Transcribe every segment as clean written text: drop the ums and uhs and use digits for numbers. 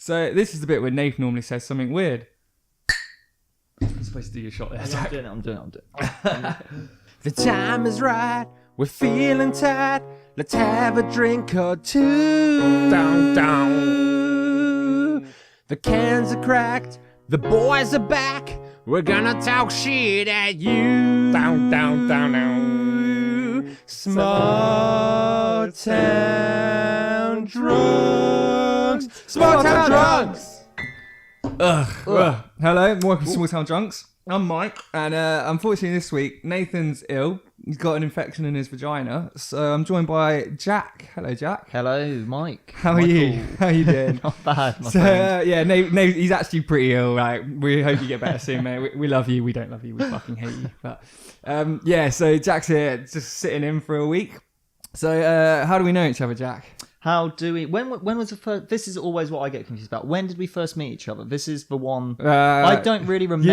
So this is the bit where Nath normally says something weird. You're supposed to do your shot there, Jack. I'm doing it. The time is right, we're feeling tight. Let's have a drink or two. Down, down. The cans are cracked, the boys are back. We're gonna talk shit at you. Down, down, down, down. Small town drunks. Small town drunks. Hello, welcome to Small Town Drunks. I'm Mike, and unfortunately this week Nathan's ill. He's got an infection in his vagina, so I'm joined by Jack. Hello, Jack. Hello, Mike. How are you? How are you doing? Not bad, my So friend. yeah, Nate, he's actually pretty ill. Like, we hope you get better soon, mate. We love you. We don't love you. We fucking hate you. But yeah, so Jack's here, just sitting in for a week. So how do we know each other, Jack? How do we... When was the first... This is always what I get confused about. When did we first meet each other? This is the one... I don't really remember.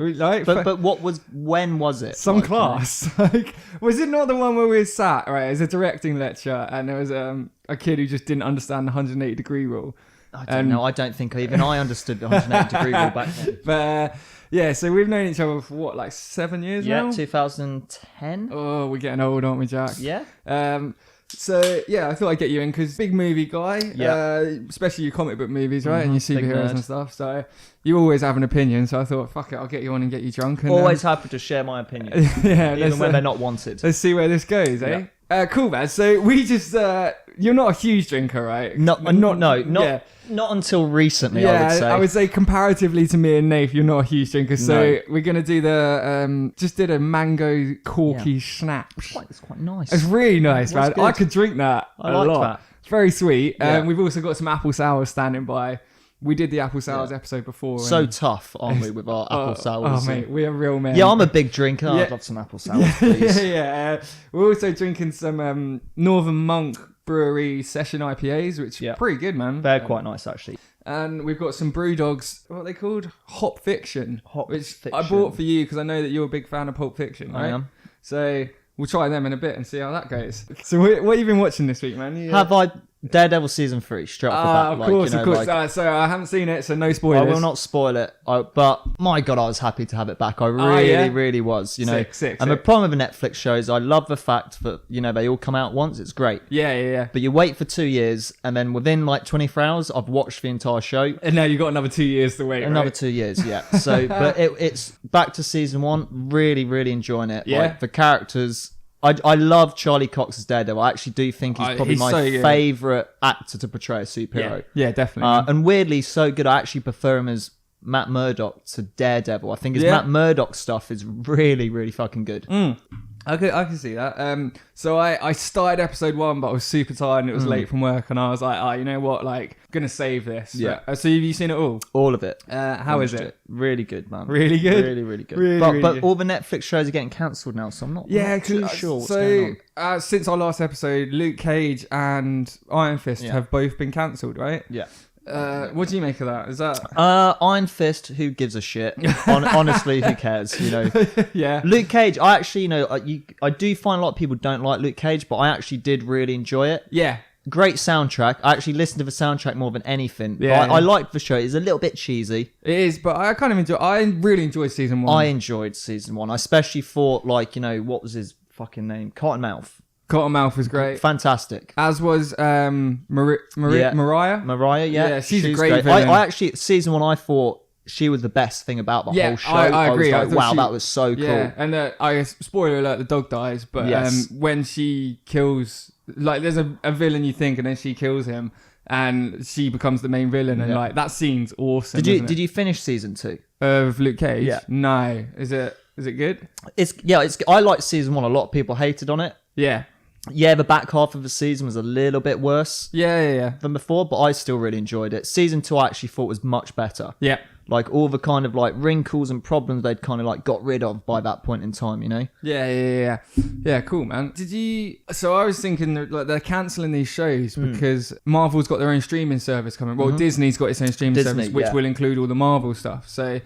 Uni, like, but when was it? Some Like, class. Like, was it not the one where we sat, right? It was a directing lecture, and there was a kid who just didn't understand the 180-degree rule. I don't know. I don't think even I understood the 180-degree rule back then. But yeah, so we've known each other for what, like 7 years now? Yeah, 2010. Oh, we're getting old, aren't we, Jack? Yeah. So yeah, I thought I'd get you in because big movie guy, Yeah. Especially your comic book movies, right? And your big superheroes nerd. and stuff. So you always have an opinion. So I thought, fuck it, I'll get you on and get you drunk. And, Always happy to share my opinion, yeah, even when they're not wanted. let's see where this goes, eh? Cool, man. So we just, you're not a huge drinker, right? Not until recently, Yeah, I would say. comparatively to me and Nath, you're not a huge drinker. So No. we're gonna do the just did a mango corky schnapps. It's quite nice. It's really nice, It was man. good. I could drink that I a like lot. that. It's very sweet. Yeah. We've also got some apple sours standing by. We did the apple sours episode before. So and- tough, aren't we, with our apple sours? Oh, mate, we are real men. Yeah, I'm a big drinker. Yeah. I'd love some apple sours, please. yeah. We're also drinking some Northern Monk Brewery Session IPAs, which are pretty good, man. They're quite nice, actually. And we've got some Brew Dogs, what are they called? Hop Fiction. Which I Fiction. bought for you because I know that you're a big fan of Pulp Fiction, right? I am. So we'll try them in a bit and see how that goes. So what have you been watching this week, man? Have I... Daredevil Season 3, straight off the bat. Of course. So I haven't seen it, so no spoilers. I will not spoil it, but my God, I was happy to have it back. I really was. You know, Sick. the problem with Netflix shows, I love the fact that they all come out once. It's great. Yeah. But you wait for 2 years, and then within like 24 hours, I've watched the entire show. And now you've got another 2 years to wait. Another right? 2 years, yeah. So, but it's back to season 1. Really enjoying it. Yeah. Like, the characters. I love Charlie Cox's Daredevil. I actually do think he's probably he's my so good. favourite actor to portray a superhero. Yeah, definitely. And weirdly, so good. I actually prefer him as Matt Murdock to Daredevil. I think his Yeah. Matt Murdock stuff is really fucking good. I can see that. So I started episode 1, but I was super tired and it was late from work, and I was like, you know what, like, gonna save this. Yeah. So have you seen it all? All of it. How is it? Really good, man. Really good? Really good. Really, but really but good. all the Netflix shows are getting cancelled now, so I'm not too sure what's going on. Since our last episode, Luke Cage and Iron Fist have both been cancelled, right? Yeah. What do you make of that? Is that Iron Fist, who gives a shit? Honestly, who cares? You know. yeah? Luke Cage, I actually, I do find a lot of people don't like Luke Cage, but I actually did really enjoy it. Yeah. Great soundtrack. I actually listened to the soundtrack more than anything. Yeah, I liked the show. It's a little bit cheesy. It is, but I kind of enjoy. I really enjoyed season 1. I enjoyed season 1. I especially thought, what was his fucking name? Cottonmouth. Cottonmouth was great, Fantastic. as was Mariah. Mariah, Yeah, she's a great great. villain. I actually, season 1, I thought she was the best thing about the whole show. I agree. Was like, thought wow, that was so cool. Yeah, and I guess, spoiler alert, the dog dies, but Yes. when she kills, like, there's a villain you think, and then she kills him, and she becomes the main villain, and like, that scene's awesome. Did you finish season 2? Of Luke Cage? Yeah. No. Is it good? I liked season 1. A lot of people hated on it. Yeah. Yeah, the back half of the season was a little bit worse Yeah. than before, but I still really enjoyed it. Season 2 I actually thought was much better. Yeah. Like, all the kind of like wrinkles and problems they'd kind of like got rid of by that point in time, you know? Yeah. Yeah, cool, man. So I was thinking that, like, they're cancelling these shows because Marvel's got their own streaming service coming. Well, Disney's got its own streaming service, which will include all the Marvel stuff. So,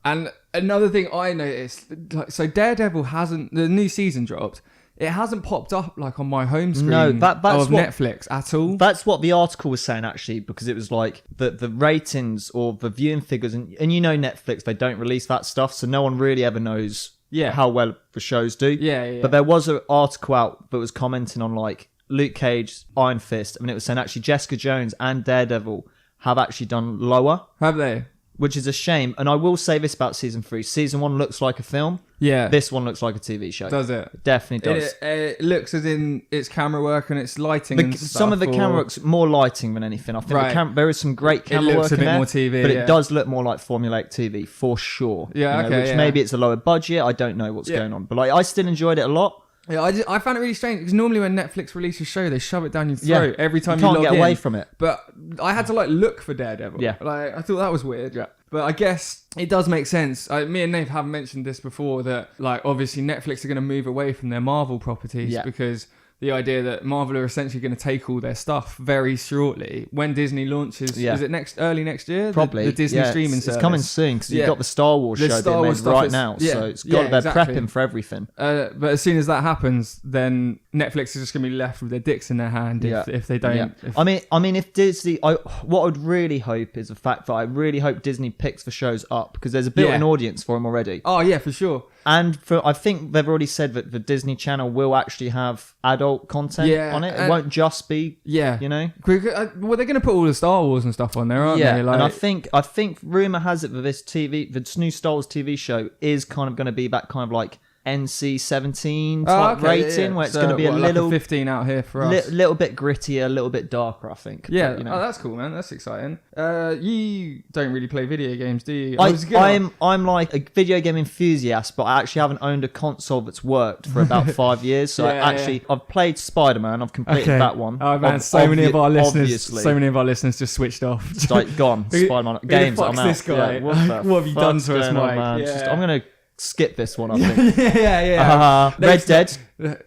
and another thing I noticed, like, so Daredevil the new season dropped. it hasn't popped up like on my home screen that's of what, Netflix at all. That's what the article was saying, actually, because it was like the ratings or the viewing figures, and you know Netflix, they don't release that stuff, so no one really ever knows how well the shows do. Yeah. But there was an article out that was commenting on like Luke Cage, Iron Fist, and it was saying actually Jessica Jones and Daredevil have actually done lower. Have they? Which is a shame. And I will say this about season 3. Season 1 looks like a film. Yeah. This one looks like a TV show. Does it? It definitely does. It looks as in its camera work and its lighting and stuff. Some of the camera work's more lighting than anything. I think there is some great camera work in there. It looks a bit more TV, but it does look more like formulaic TV, for sure. Yeah, okay. Which maybe it's a lower budget. I don't know what's going on. But like, I still enjoyed it a lot. Yeah, I found it really strange because normally when Netflix releases a show, they shove it down your throat every time you can't log get away from it. But I had to like look for Daredevil. Yeah, like I thought that was weird. Yeah, but I guess it does make sense. Me and Nath have mentioned this before that like obviously Netflix are going to move away from their Marvel properties because the idea that Marvel are essentially going to take all their stuff very shortly when Disney launches. Is it early next year? Probably the Disney streaming service. It's coming soon because you've got the Star Wars show being made right now, so it's got they're prepping for everything. But as soon as that happens, then Netflix is just going to be left with their dicks in their hand if they don't. Yeah. I mean, if Disney, what I would really hope is the fact that I really hope Disney picks the shows up because there's a built-in audience for them already. Oh yeah, for sure. And I think they've already said that the Disney Channel will actually have adult content on it. It won't just be, you know. Well, they're going to put all the Star Wars and stuff on there, aren't they? Like, and I think rumor has it that this new Star Wars TV show is kind of going to be that kind of like NC-17 type rating where it's going to be a little like a 15 out here for us. Little bit grittier, a little bit darker, I think. Yeah, but, you know. Oh, that's cool, man. That's exciting. You don't really play video games, do you? I'm like a video game enthusiast, but I actually haven't owned a console that's worked for about 5 years. So I've played Spider-Man. I've completed that one. Oh man, so many of our listeners just switched off. Just like gone. Spider-Man games. I'm out. This guy? What have you done to us, Mike? I'm gonna skip this one, I think. yeah. Red Dead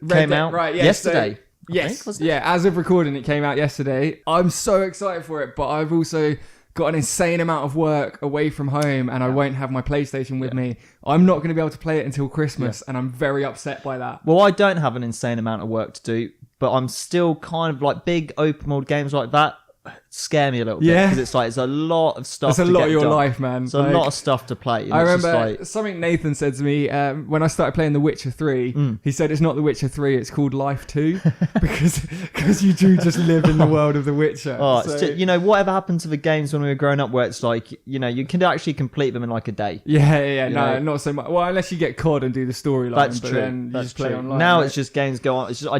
came out yesterday. Yes. As of recording, it came out yesterday. I'm so excited for it, but I've also got an insane amount of work away from home and I won't have my PlayStation with me. I'm not going to be able to play it until Christmas and I'm very upset by that. Well, I don't have an insane amount of work to do, but I'm still kind of like big open world games like that scare me a little bit because it's a lot of stuff. It's a lot of your life, man. It's a lot of stuff to play. I remember something Nathan said to me when I started playing The Witcher 3. He said it's not The Witcher 3, it's called Life 2 because you do just live in the world of The Witcher. You know, whatever happened to the games when we were growing up where it's like, you know, you can actually complete them in like a day. No, not so much. Well, unless you get COD and do the storyline. That's but true. Then you just play online. Now it's just games go on. It's just I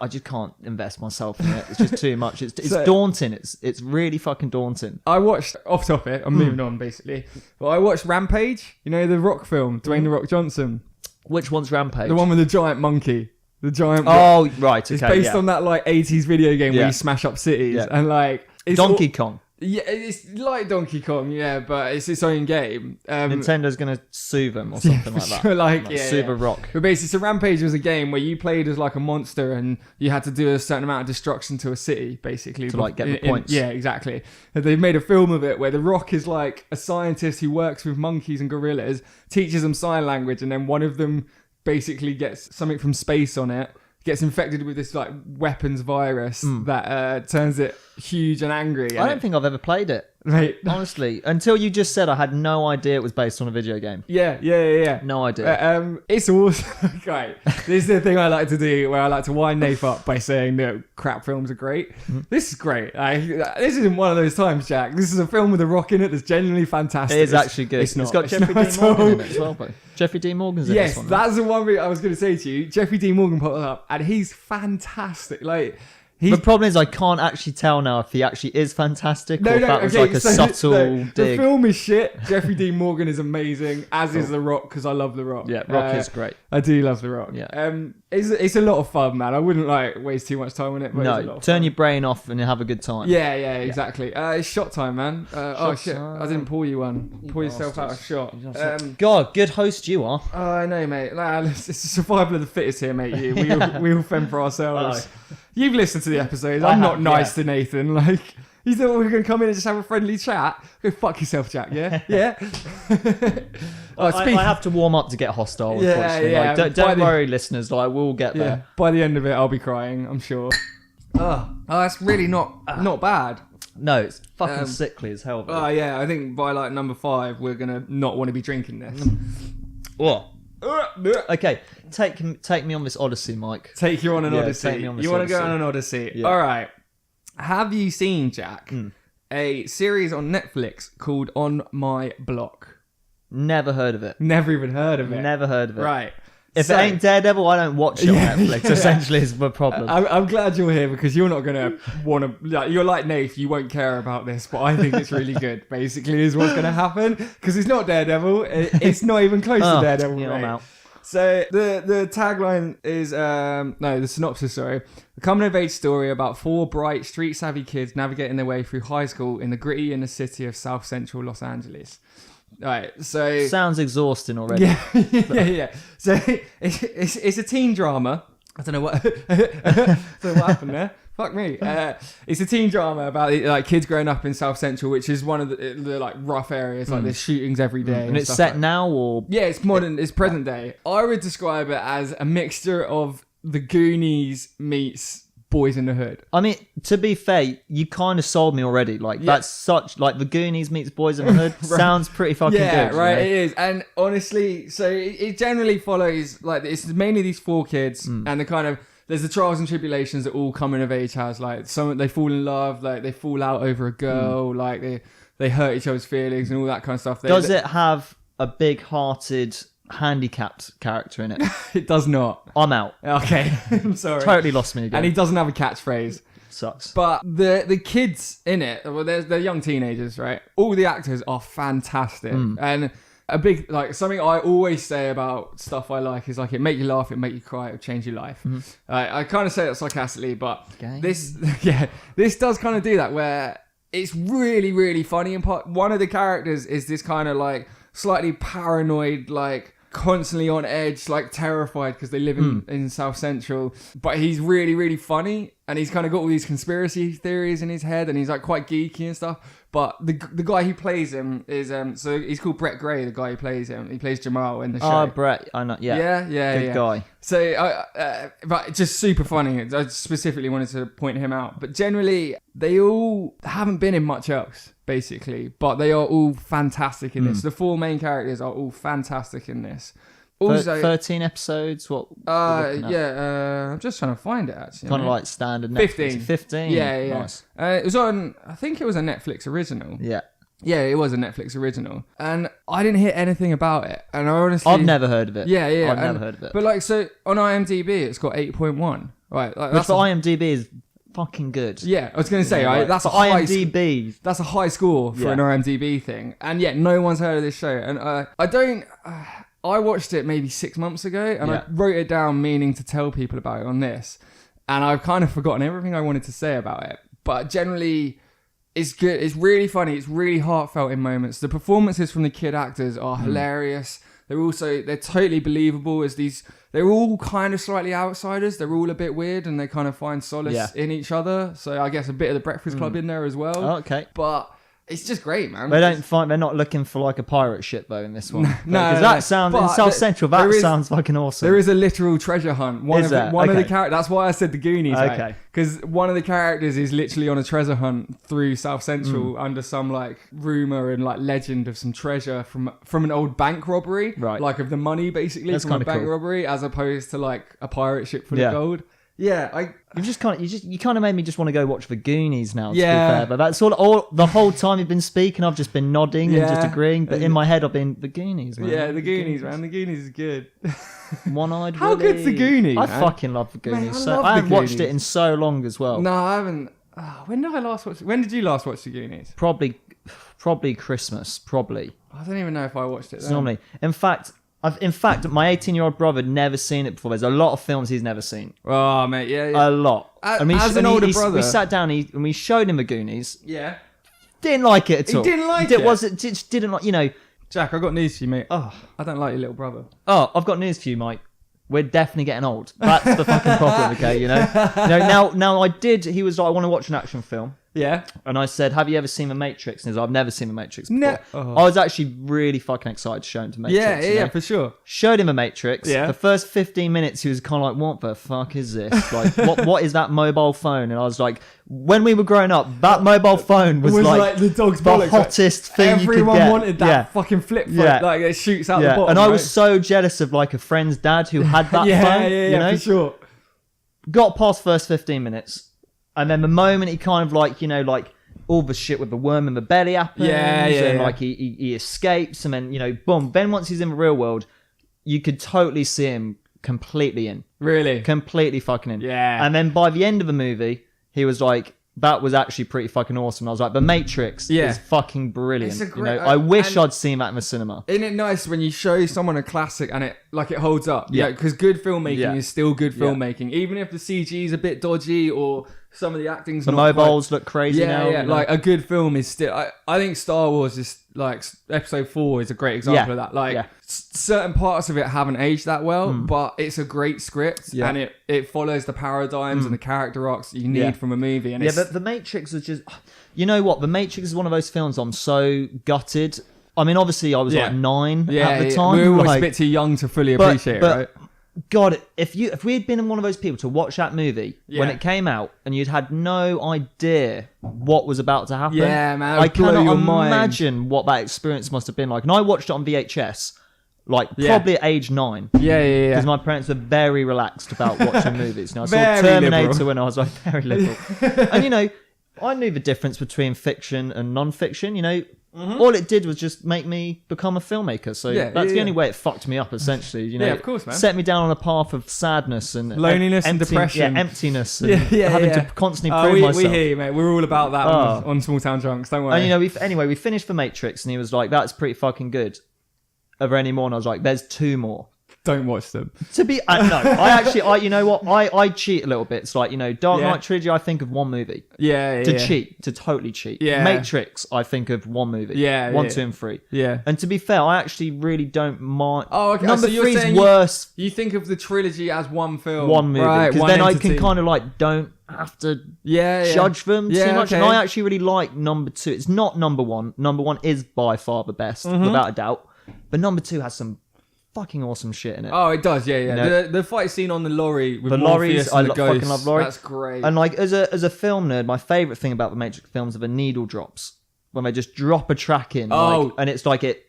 just can't invest myself in it. It's just too much. It's daunting. It's really fucking daunting. I watched, off topic, I'm moving on basically, but I watched Rampage, you know, the Rock film, Dwayne The Rock Johnson. Which one's Rampage? The one with the giant monkey. The giant... Oh, right, okay. It's based on that like 80s video game where you smash up cities and like... It's Donkey Kong. Yeah, it's like Donkey Kong, but it's its own game. Nintendo's going to sue them or something like that. Sue the Rock. But basically, so Rampage was a game where you played as like a monster and you had to do a certain amount of destruction to a city, basically. To like get the points. Yeah, exactly. And they've made a film of it where The Rock is like a scientist who works with monkeys and gorillas, teaches them sign language, and then one of them basically gets something from space on it, gets infected with this like weapons virus that turns it huge and angry. I don't think I've ever played it. Right. Honestly, until you just said, I had no idea it was based on a video game. Yeah. No idea. It's awesome. Right. This is the thing I like to do, where I like to wind Nath up by saying, no, crap films are great. This is great. This isn't one of those times, Jack. This is a film with a rock in it that's genuinely fantastic. It is actually good. It's got Jeffrey Dean Morgan in it as well. Jeffrey Dean Morgan's in this one. Yes, that's the one thing I was going to say to you. Jeffrey Dean Morgan popped up, and he's fantastic. Like... The problem is I can't actually tell now if he actually is fantastic or if that was like a subtle dig. The film is shit. Jeffrey Dean Morgan is amazing, as is The Rock, because I love The Rock. Yeah, Rock is great. I do love The Rock. Yeah. It's a lot of fun, man. I wouldn't like waste too much time on it. But it's a lot of turn fun. your brain off and have a good time. Yeah, exactly. It's shot time, man. Oh shit, time. I didn't pour you one. Pour yourself out a shot. God, good host you are. Oh, I know, mate. It's the survival of the fittest here, mate. We all fend for ourselves. You've listened to the episodes. I'm not nice to Nathan. Like, You thought we were going to come in and just have a friendly chat? Go fuck yourself, Jack, yeah? Yeah? I have to warm up to get hostile, Yeah, unfortunately. yeah. Like, don't worry, listeners. Like, we'll get Yeah. there. By the end of it, I'll be crying, I'm sure. Oh, that's really not bad. No, it's fucking sickly as hell. Oh, yeah, I think by like number 5, we're going to not want to be drinking this. What? Okay, take me on this odyssey, Mike. Take you on an odyssey. Take me on this you want to go odyssey. on an odyssey? Yeah. All right. Have you seen, Jack, a series on Netflix called On My Block? Never heard of it. Never even heard of it. Never heard of it. Right. If it ain't Daredevil, I don't watch it on Netflix. Essentially, is the problem. I'm glad you're here because you're not going to want to... You're like Nath, you won't care about this, but I think it's really good, basically, is what's going to happen. Because it's not Daredevil. It's not even close to Daredevil. Yeah, I'm out. So the tagline is... the synopsis, sorry. A coming-of-age story about 4 bright, street-savvy kids navigating their way through high school in the gritty inner city of South Central Los Angeles. Right, so... Sounds exhausting already. Yeah. So it's a teen drama. I don't know what happened there. Fuck me. It's a teen drama about like kids growing up in South Central, which is one of the like rough areas. Like there's shootings every day, And it's set like now, or yeah, it's modern. It's present day. I would describe it as a mixture of the Goonies meets Boys in the Hood. I mean, to be fair, you kind of sold me already. Like that's such like the Goonies meets Boys in the Hood. Right. Sounds pretty fucking good. Yeah, right. You know? It is, and honestly, so it generally follows like it's mainly these 4 kids, and the kind of there's the trials and tribulations that all coming of age has. Like some they fall in love, like they fall out over a girl, like they hurt each other's feelings and all that kind of stuff. Does it have a big-hearted, handicapped character in it? It does not. I'm out. Okay, I'm sorry. Totally lost me again. And he doesn't have a catchphrase. Sucks. But the kids in it, well, they're young teenagers, right? All the actors are fantastic. And a big, like, something I always say about stuff I like is, like, it make you laugh, it make you cry, it change your life. I kind of say that sarcastically, but this does kind of do that, where it's really, really funny. And one of the characters is this kind of, like, slightly paranoid, like, constantly on edge, like terrified because they live in South Central, but he's really, really funny, and he's kind of got all these conspiracy theories in his head, and he's like quite geeky and stuff. But the guy who plays him is so he's called Brett Gray. The guy who plays him, he plays Jamal in the show. Oh, Brett, I know. Yeah, good guy. So, but just super funny. I specifically wanted to point him out. But generally, they all haven't been in much else, basically. But they are all fantastic in this. The 4 main characters are all fantastic in this. Also, 13 episodes. What? I'm just trying to find it actually. Kind of like standard. Netflix. 15. Yeah. Nice. It was on. I think it was a Netflix original. Yeah. Yeah, it was a Netflix original, and I didn't hear anything about it. And I honestly, I've never heard of it. Yeah. I've never heard of it. But like, so on IMDb, it's got 8.1. Right, like, which for IMDb is fucking good. Yeah, I was going to say, right, that's a IMDb. That's a high score for an IMDb thing, and yet no one's heard of this show. And I watched it maybe 6 months ago, and I wrote it down meaning to tell people about it on this, and I've kind of forgotten everything I wanted to say about it. But generally, it's good. It's really funny. It's really heartfelt in moments. The performances from the kid actors are hilarious. They're totally believable as these. They're all kind of slightly outsiders. They're all a bit weird, and they kind of find solace in each other. So I guess a bit of the Breakfast Club in there as well. Oh, okay, but it's just great, man. They're not looking for like a pirate ship though in this one. No, that sounds in South Central. That sounds fucking awesome. There is a literal treasure hunt. One of the characters. That's why I said the Goonies. Okay. Because one of the characters is literally on a treasure hunt through South Central under some like rumor and like legend of some treasure from an old bank robbery. Right. Like of the money basically from a bank robbery, as opposed to like a pirate ship full of gold. Yeah, you kind of made me just want to go watch the Goonies now. To be fair, but that's all the whole time you've been speaking, I've just been nodding and just agreeing. But in my head, I've been the Goonies, man. Yeah, the Goonies, man. The Goonies is good. One-eyed. How good's the Goonies? I fucking love the Goonies. Man, I haven't watched it in so long as well. No, I haven't. When did I last watch? When did you last watch the Goonies? Probably Christmas. Probably. I don't even know if I watched it. Then. Normally, in fact, my 18-year-old brother had never seen it before. There's a lot of films he's never seen. Oh, mate, yeah. A lot. As an older brother. We sat down and we showed him the Goonies. Yeah. Didn't like it at all. He didn't like it? Just didn't like, you know. Jack, I've got news for you, mate. Oh, I don't like your little brother. Oh, I've got news for you, Mike. We're definitely getting old. That's the fucking problem, okay, you know? Now he was like, I want to watch an action film. Yeah. And I said, have you ever seen The Matrix? And he's like, I've never seen The Matrix before. No. Oh. I was actually really fucking excited to show him The Matrix. Yeah, for sure. Showed him The Matrix. Yeah. The first 15 minutes, he was kind of like, what the fuck is this? Like, what is that mobile phone? And I was like, when we were growing up, that mobile phone was like the dog's the bollocks. hottest thing you could Everyone get. wanted that fucking flip phone. Yeah. Like, it shoots out the bottom. And I was right? so jealous of like a friend's dad who had that yeah, phone. yeah, you know? for sure. Got past first 15 minutes. And then the moment he kind of like, like all the shit with the worm in the belly happens. And like he escapes. And then, boom. Then once he's in the real world, you could totally see him completely in. Really? Completely fucking in. Yeah. And then by the end of the movie, he was like, that was actually pretty fucking awesome. I was like, The Matrix is fucking brilliant. It's a great, I wish I'd seen that in the cinema. Isn't it nice when you show someone a classic and it holds up? Yeah. Because good filmmaking is still good filmmaking. Even if the CG is a bit dodgy or some of the acting's The not mobiles look crazy now. Yeah, like a good film is still... I think Star Wars is like... Episode 4 is a great example of that. Like certain parts of it haven't aged that well, but it's a great script and it follows the paradigms and the character arcs that you need from a movie. And but The Matrix was just... You know what? The Matrix is one of those films I'm so gutted. I mean, obviously I was like 9 at the time. We were always like, a bit too young to fully appreciate it, right? God, if we had been one of those people to watch that movie when it came out and you'd had no idea what was about to happen, I cannot imagine what that experience must have been like. And I watched it on VHS, probably at age 9. Because my parents were very relaxed about watching movies. I saw Terminator liberal. When I was like very liberal. And I knew the difference between fiction and non-fiction. All it did was just make me become a filmmaker. So that's the only way it fucked me up, essentially. Yeah, of course, man. Set me down on a path of sadness and loneliness and depression. Yeah, emptiness and having to constantly prove myself. We hear you, mate. We're all about that on Small Town Drunks. Don't worry. And we finished The Matrix and he was like, that's pretty fucking good. Are there any more? And I was like, there's 2 more. Don't watch them. No, you know what? I cheat a little bit. It's like, Dark Knight Trilogy, I think of one movie. To totally cheat. Yeah. Matrix, I think of one movie. 1, 2, and 3. Yeah. And to be fair, I actually really don't mind. Oh, okay. Number so you're 3's saying worse. You think of the trilogy as one film. One movie. Right, because then entity. I can kind of like, don't have to judge them too much. Okay. And I actually really like number 2. It's not number 1. Number 1 is by far the best, without a doubt. But number 2 has some fucking awesome shit in it. Oh, it does, The fight scene on the lorry with the Morpheus lorries, and the ghosts, fucking love lorry. That's great. And like as a film nerd, my favourite thing about the Matrix films are the needle drops. When they just drop a track in, and it's like it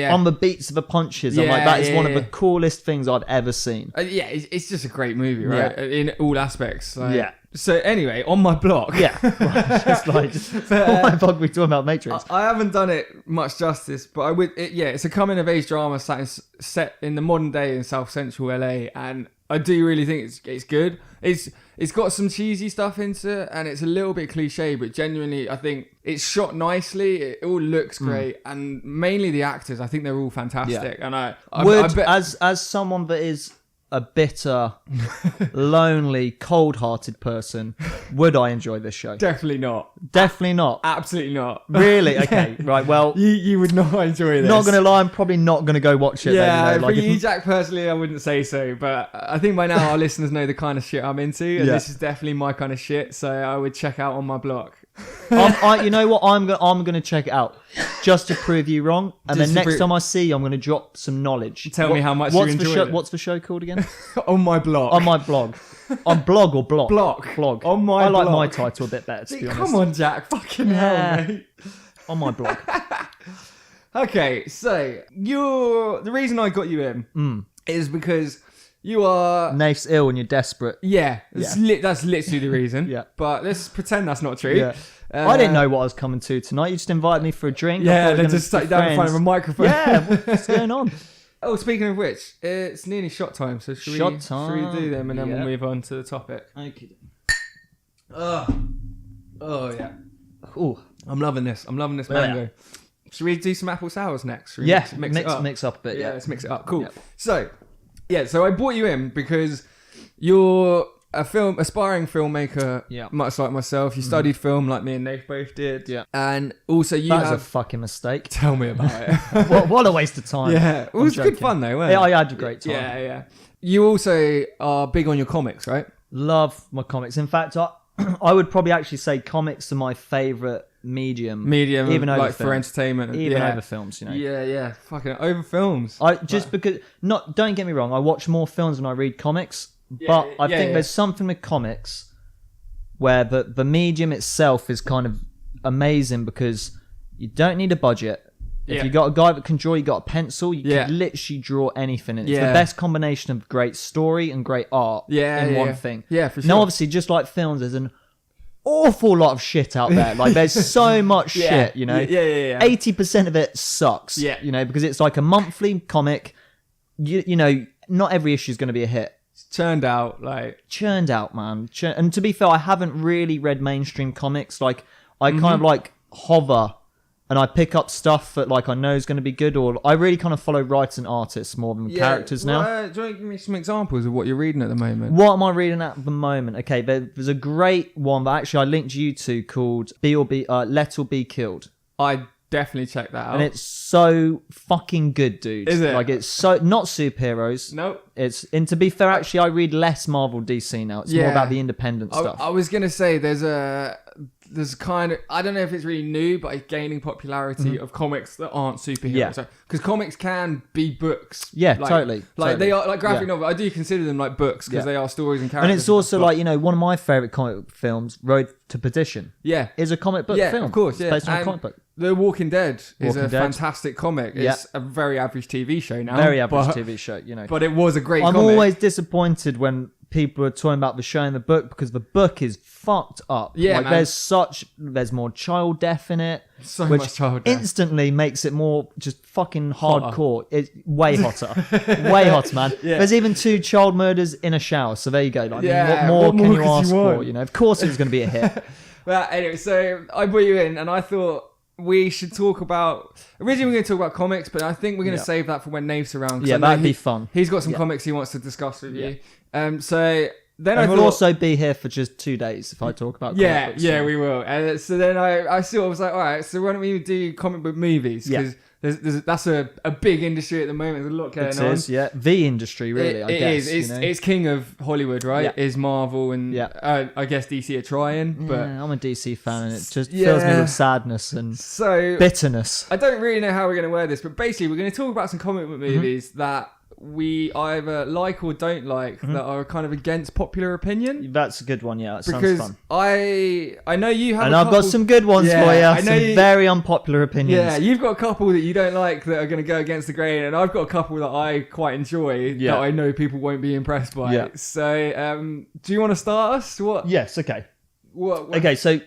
on the beats of the punches. I'm like, that is one of the coolest things I've ever seen. It's just a great movie, right? In all aspects. Like, So anyway, on my blog, my blog we talking about Matrix. I haven't done it much justice, but I would. It's a coming of age drama set in the modern day in South Central LA, and I do really think it's good. It's got some cheesy stuff into it, and it's a little bit cliche, but genuinely, I think it's shot nicely. It all looks great, and mainly the actors. I think they're all fantastic. And I as someone that is a bitter, lonely, cold-hearted person, would I enjoy this show? Definitely not. Definitely not. Absolutely not. Really? Okay. Right. Well, you would not enjoy this. Not gonna lie, I'm probably not gonna go watch it. Yeah, for you, Jack, personally, I wouldn't say so, but I think by now our listeners know the kind of shit I'm into, and this is definitely my kind of shit. So I would check out on my blog. You know what? I'm gonna check it out just to prove you wrong, and then next time I see you, I'm gonna drop some knowledge. Tell me how much you enjoy it. What's the show called again? On my blog. On my blog. On blog or block? Blog. On my blog. I like blog. my title a bit better, to be honest. Come on, Jack. Fucking hell, mate. On my blog. Okay, so the reason I got you in is because you are... Nath's ill and you're desperate. Yeah, that's literally the reason. Yeah. But let's pretend that's not true. Yeah. I didn't know what I was coming to tonight. You just invited me for a drink. Yeah, then just sat down in front of a microphone. Yeah, what's going on? Oh, speaking of which, it's nearly shot time, so should we do them and then we'll move on to the topic? Okay. Oh yeah. Ooh, I'm loving this mango. Yeah. Should we do some apple sours next? Mix up a bit. Yeah, let's mix it up. Cool. Yeah. So I brought you in because you're aspiring filmmaker, much like myself. You studied film like me and Nath both did. Yeah. And also That was a fucking mistake. Tell me about it. what a waste of time. Yeah. It was good fun though, wasn't it? Yeah, I had a great time. Yeah. You also are big on your comics, right? Love my comics. In fact, I would probably actually say comics are my favourite medium, even over like films. For entertainment, even over films. Yeah, fucking over films. Because don't get me wrong, I watch more films than I read comics, but I think there's something with comics where the medium itself is kind of amazing because you don't need a budget. If you got a guy that can draw, you got a pencil, you can literally draw anything. And it's the best combination of great story and great art in one thing. Yeah, for sure. Now, obviously, just like films, there's an awful lot of shit out there. Like, there's so much shit, you know? 80% of it sucks, you know, because it's like a monthly comic. You know, not every issue is going to be a hit. It's churned out, man. And to be fair, I haven't really read mainstream comics. Like, I kind of like hover and I pick up stuff that like I know is going to be good, or I really kind of follow writers and artists more than characters now. Do you want to give me some examples of what you're reading at the moment? What am I reading at the moment? Okay, there's a great one that actually I linked you to called Let or Be Killed. I definitely check that out. And it's so fucking good, dude. Is it? Like, it's so not superheroes. Nope. And to be fair, actually, I read less Marvel DC now. It's more about the independent stuff. I was gonna say there's kind of, I don't know if it's really new, but it's gaining popularity of comics that aren't superheroes. Because comics can be books. Yeah, totally. They are like graphic novel. I do consider them like books because they are stories and characters. And it's also like, you know, one of my favourite comic films, Road to Perdition. Yeah. Is a comic book film. Yeah, of course. It's based on a comic book. The Walking Dead is a fantastic comic. It's a very average TV show now. Very average TV show, you know. But it was a great comic. I'm always disappointed when people are talking about the show and the book because the book is fucked up. Yeah, like, man. There's more child death in it. So which much child death. Instantly makes it more just fucking hardcore. It's way hotter. Way hotter, man. Yeah. There's even 2 child murders in a shower. So there you go. Like, what more can you ask for? You know, of course it's going to be a hit. Well, anyway, so I brought you in and I thought we should talk about... Originally, we were going to talk about comics, but I think we're going to save that for when Nath's around. Yeah, that'd be fun. He's got some comics he wants to discuss with you. So then we'll also be here for just 2 days if I talk about comic books. Yeah, we will. And so then I sort of was like, all right, so why don't we do comic book movies? Because that's a big industry at the moment. There's a lot going on. It is, yeah. The industry, really, I guess. It is. It's king of Hollywood, right? Yeah. Is Marvel and I guess DC are trying. But I'm a DC fan and it just fills me with sadness and bitterness. I don't really know how we're going to wear this, but basically we're going to talk about some comic book movies that we either like or don't like that are kind of against popular opinion. That's a good one, yeah. That sounds fun. I know you have and I've got some good ones for you. I know some very unpopular opinions. Yeah, you've got a couple that you don't like that are going to go against the grain, and I've got a couple that I quite enjoy that I know people won't be impressed by. Yeah. So, do you want to start us? What? Yes, okay. What? Okay, so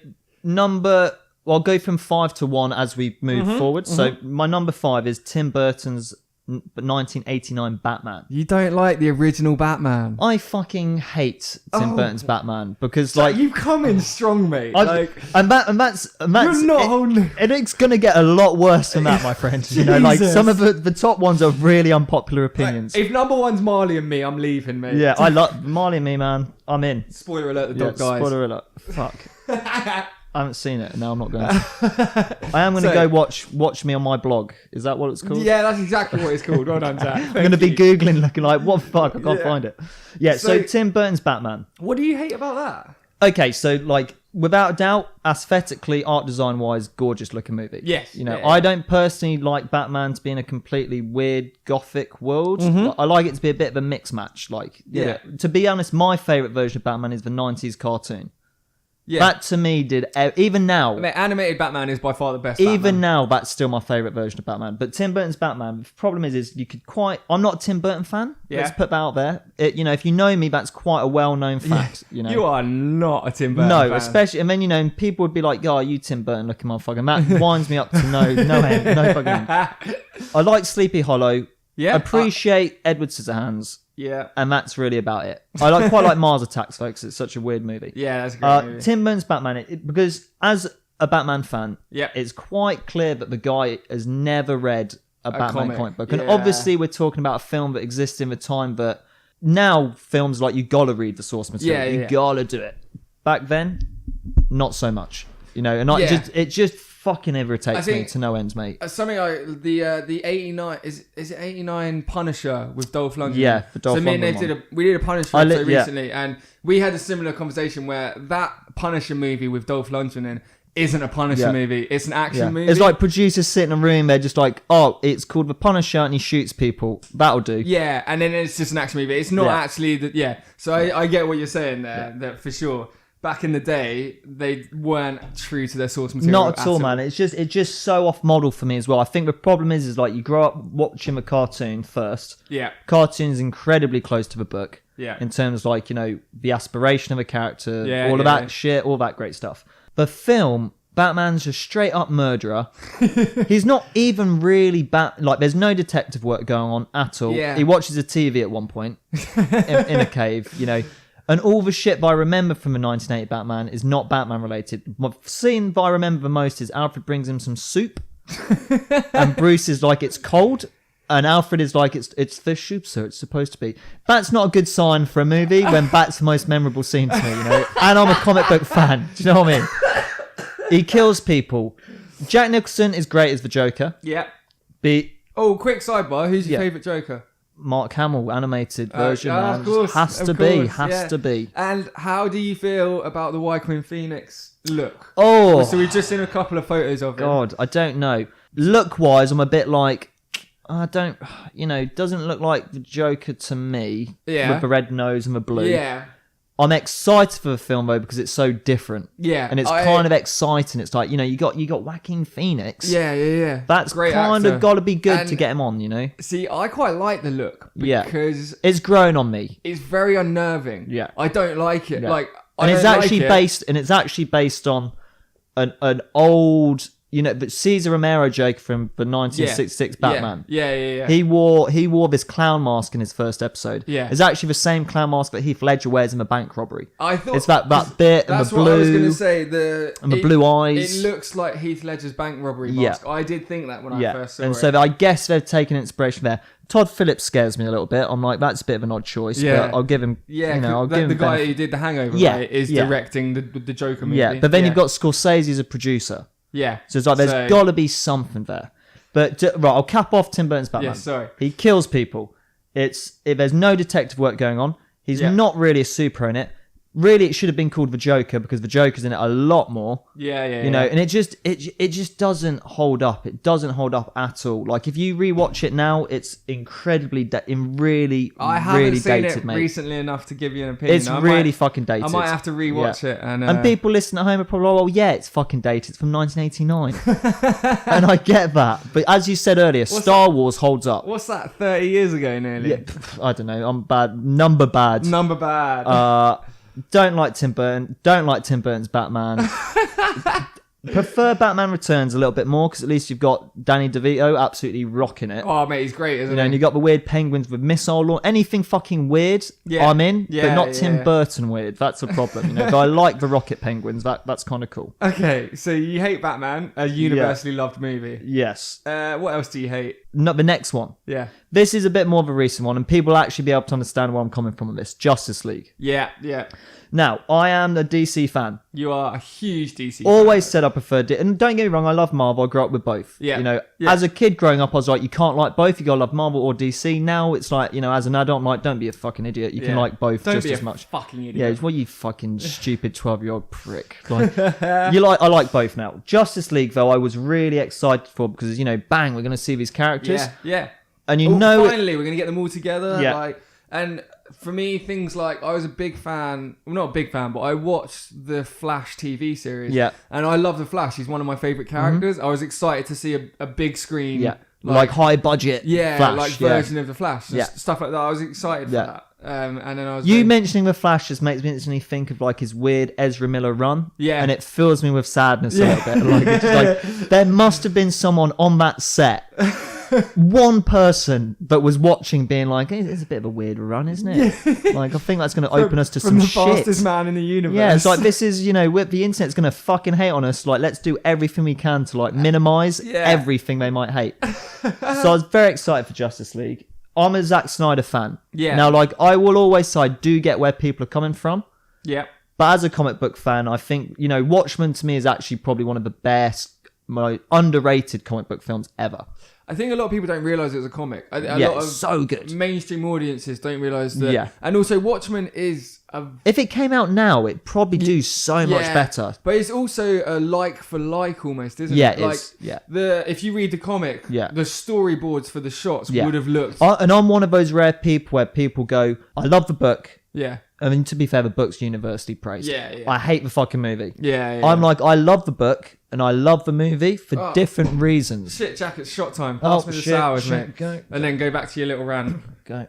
I'll go from 5 to 1 as we move forward. So my number 5 is Tim Burton's 1989 Batman. You don't like the original Batman? I fucking hate Tim Burton's Batman because, like, you come in strong, mate. And that's you're not holding. It's gonna get a lot worse than that, my friend. You know, like some of the top ones are really unpopular opinions. If number 1's Marley and Me, I'm leaving, mate. Yeah, I love Marley and Me, man. I'm in. Spoiler alert: the dog dies. Spoiler alert. Fuck. I haven't seen it. No, I'm not going to. I am going to go watch me on my blog. Is that what it's called? Yeah, that's exactly what it's called. Well done, Jack. I'm going to be Googling, looking like, what the fuck? I can't find it. Yeah, so Tim Burton's Batman. What do you hate about that? Okay, so, like, without a doubt, aesthetically, art design-wise, gorgeous looking movie. Yes. You know, I don't personally like Batman to be in a completely weird gothic world. I like it to be a bit of a mix match. Like, to be honest, my favourite version of Batman is the 90s cartoon. Yeah. That to me did, even now. I mean, animated Batman is by far the best Even Batman. now, that's still my favourite version of Batman. But Tim Burton's Batman, the problem is you could I'm not a Tim Burton fan. Yeah. Let's put that out there. You know, if you know me, that's quite a well-known fact. You know, you are not a Tim Burton fan. No, especially, and then, you know, people would be like, "Oh, you Tim Burton looking motherfucker." And that winds me up to no end, no fucking end. I like Sleepy Hollow. Yeah. Appreciate Edward Scissorhands. Yeah. And that's really about it. I quite like Mars Attacks, folks. It's such a weird movie. Yeah, that's a great movie. Tim Burton's Batman, because as a Batman fan, it's quite clear that the guy has never read a Batman comic book. And obviously we're talking about a film that exists in the time that now films like you gotta read the source material. You gotta do it. Back then, not so much. You know, and it just fucking irritates me to no ends, mate. Something like the 89 is it 89 Punisher with Dolph Lundgren? Yeah, for Dolph Lundgren. So me and Nath did a Punisher episode recently, and we had a similar conversation where that Punisher movie with Dolph Lundgren in isn't a Punisher movie. It's an action movie. It's like producers sitting in a room. They're just like, oh, it's called The Punisher, and he shoots people. That'll do. Yeah, and then it's just an action movie. It's not actually So I get what you're saying there. That for sure. Back in the day, they weren't true to their source material. Not at all, man. It's just so off model for me as well. I think the problem is like you grow up watching a cartoon first. Yeah. Cartoon's incredibly close to the book. Yeah. In terms of like, the aspiration of a character, all of that shit, all that great stuff. The film, Batman's a straight up murderer. He's not even really there's no detective work going on at all. Yeah. He watches a TV at one point in a cave, And all the shit that I remember from the 1980 Batman is not Batman related. The scene that I remember the most is Alfred brings him some soup, and Bruce is like, it's cold, and Alfred is like, it's the soup, sir. It's supposed to be. That's not a good sign for a movie when that's the most memorable scene to me, And I'm a comic book fan. Do you know what I mean? He kills people. Jack Nicholson is great as the Joker. Yeah. Quick sidebar. Who's your favourite Joker? Mark Hamill animated version. Of course. Has to be. And how do you feel about the Joaquin Phoenix look? Oh. So we've just seen a couple of photos of him. God, I don't know. Look-wise, I'm a bit like... doesn't look like the Joker to me. Yeah. With the red nose and the blue. Yeah. I'm excited for the film though because it's so different. Yeah. And it's kind of exciting. It's like, you got Joaquin Phoenix. Yeah. That's great kind actor. of got to be good to get him on, See, I quite like the look because it's grown on me. It's very unnerving. Yeah. I don't like it. Yeah. It's actually based on an old but Cesar Romero Joker from the 1966 Batman. Yeah. He wore this clown mask in his first episode. Yeah. It's actually the same clown mask that Heath Ledger wears in the bank robbery. I thought it's that bit and the blue. That's what I was going to say. And the blue eyes. It looks like Heath Ledger's bank robbery mask. Yeah. I did think that when I first saw it. And so I guess they've taken inspiration there. Todd Phillips scares me a little bit. I'm like, that's a bit of an odd choice. Yeah. But I'll give him. I'll give him the guy who did The Hangover, right, is directing the Joker movie. Yeah, but then you've got Scorsese as a producer. Yeah. So it's like there's got to be something there. But I'll cap off Tim Burton's Batman. Yeah, sorry. He kills people. If there's no detective work going on. He's not really a super in it. Really, it should have been called The Joker because The Joker's in it a lot more. Yeah. And it just doesn't hold up. It doesn't hold up at all. Like if you rewatch it now, it's incredibly really seen dated, it mate. recently enough to give you an opinion. It's really fucking dated. I might have to rewatch it. And people listening at home are probably like, well, yeah, it's fucking dated. It's from 1989. And I get that. But as you said earlier, Star Wars holds up. What's that, 30 years ago nearly? Yeah, I don't know. I'm bad. Number bad. Don't like Tim Burton. Don't like Tim Burton's Batman. Prefer Batman Returns a little bit more because at least you've got Danny DeVito absolutely rocking it. Oh, mate, he's great, isn't he? And you got the weird penguins with missile launch. Anything fucking weird, I'm in. But not Tim Burton weird. That's a problem. But I like the rocket penguins. That's kind of cool. Okay, so you hate Batman, a universally loved movie. Yes. What else do you hate? Not the next one. Yeah. This is a bit more of a recent one, and people will actually be able to understand where I'm coming from with this. Justice League. Yeah. Now, I am a DC fan. You are a huge DC fan. Always said I preferred it. And don't get me wrong, I love Marvel. I grew up with both. Yeah. As a kid growing up, I was like, you can't like both. You gotta love Marvel or DC. Now it's like, as an adult, I'm like, don't be a fucking idiot. You can like both just as much. Fucking idiot. Yeah, well, you fucking stupid 12-year-old prick. I like both now. Justice League, though, I was really excited for because, bang, we're gonna see these characters. Yeah. And finally, we're gonna get them all together. Yeah. And for me, things like I was a big fan. Well, not a big fan, but I watched the Flash TV series. Yeah. And I love the Flash. He's one of my favorite characters. I was excited to see a big screen. Yeah. Like high budget. Flash, version of the Flash. Stuff like that. I was excited for that. And then I was mentioning the Flash just makes me instantly think of like his weird Ezra Miller run. Yeah. And it fills me with sadness a little bit. It's just like there must have been someone on that set. One person that was watching being like, it's a bit of a weird run, isn't it? I think that's going to open us to some shit. From the fastest man in the universe. Yeah, it's like, this is, the internet's going to fucking hate on us. Like, let's do everything we can to minimize everything they might hate. So I was very excited for Justice League. I'm a Zack Snyder fan. Yeah. Now, I will always say I do get where people are coming from. Yeah. But as a comic book fan, I think, Watchmen to me is actually probably one of the best my underrated comic book films ever. I think a lot of people don't realise it was a comic. A lot of so good. Mainstream audiences don't realise that. Yeah. And also, Watchmen is if it came out now, it'd probably do so much better. But it's also a like for like almost, isn't it? Yeah, it is. Yeah. If you read the comic, the storyboards for the shots would have looked. And I'm one of those rare people where people go, I love the book. Yeah. I mean, to be fair, the book's universally praised. Yeah. I hate the fucking movie. Yeah. I'm like, I love the book and I love the movie for different reasons. Shit, Jack, it's shot time. Pass me the sours, mate. Go. And then go back to your little rant. Go.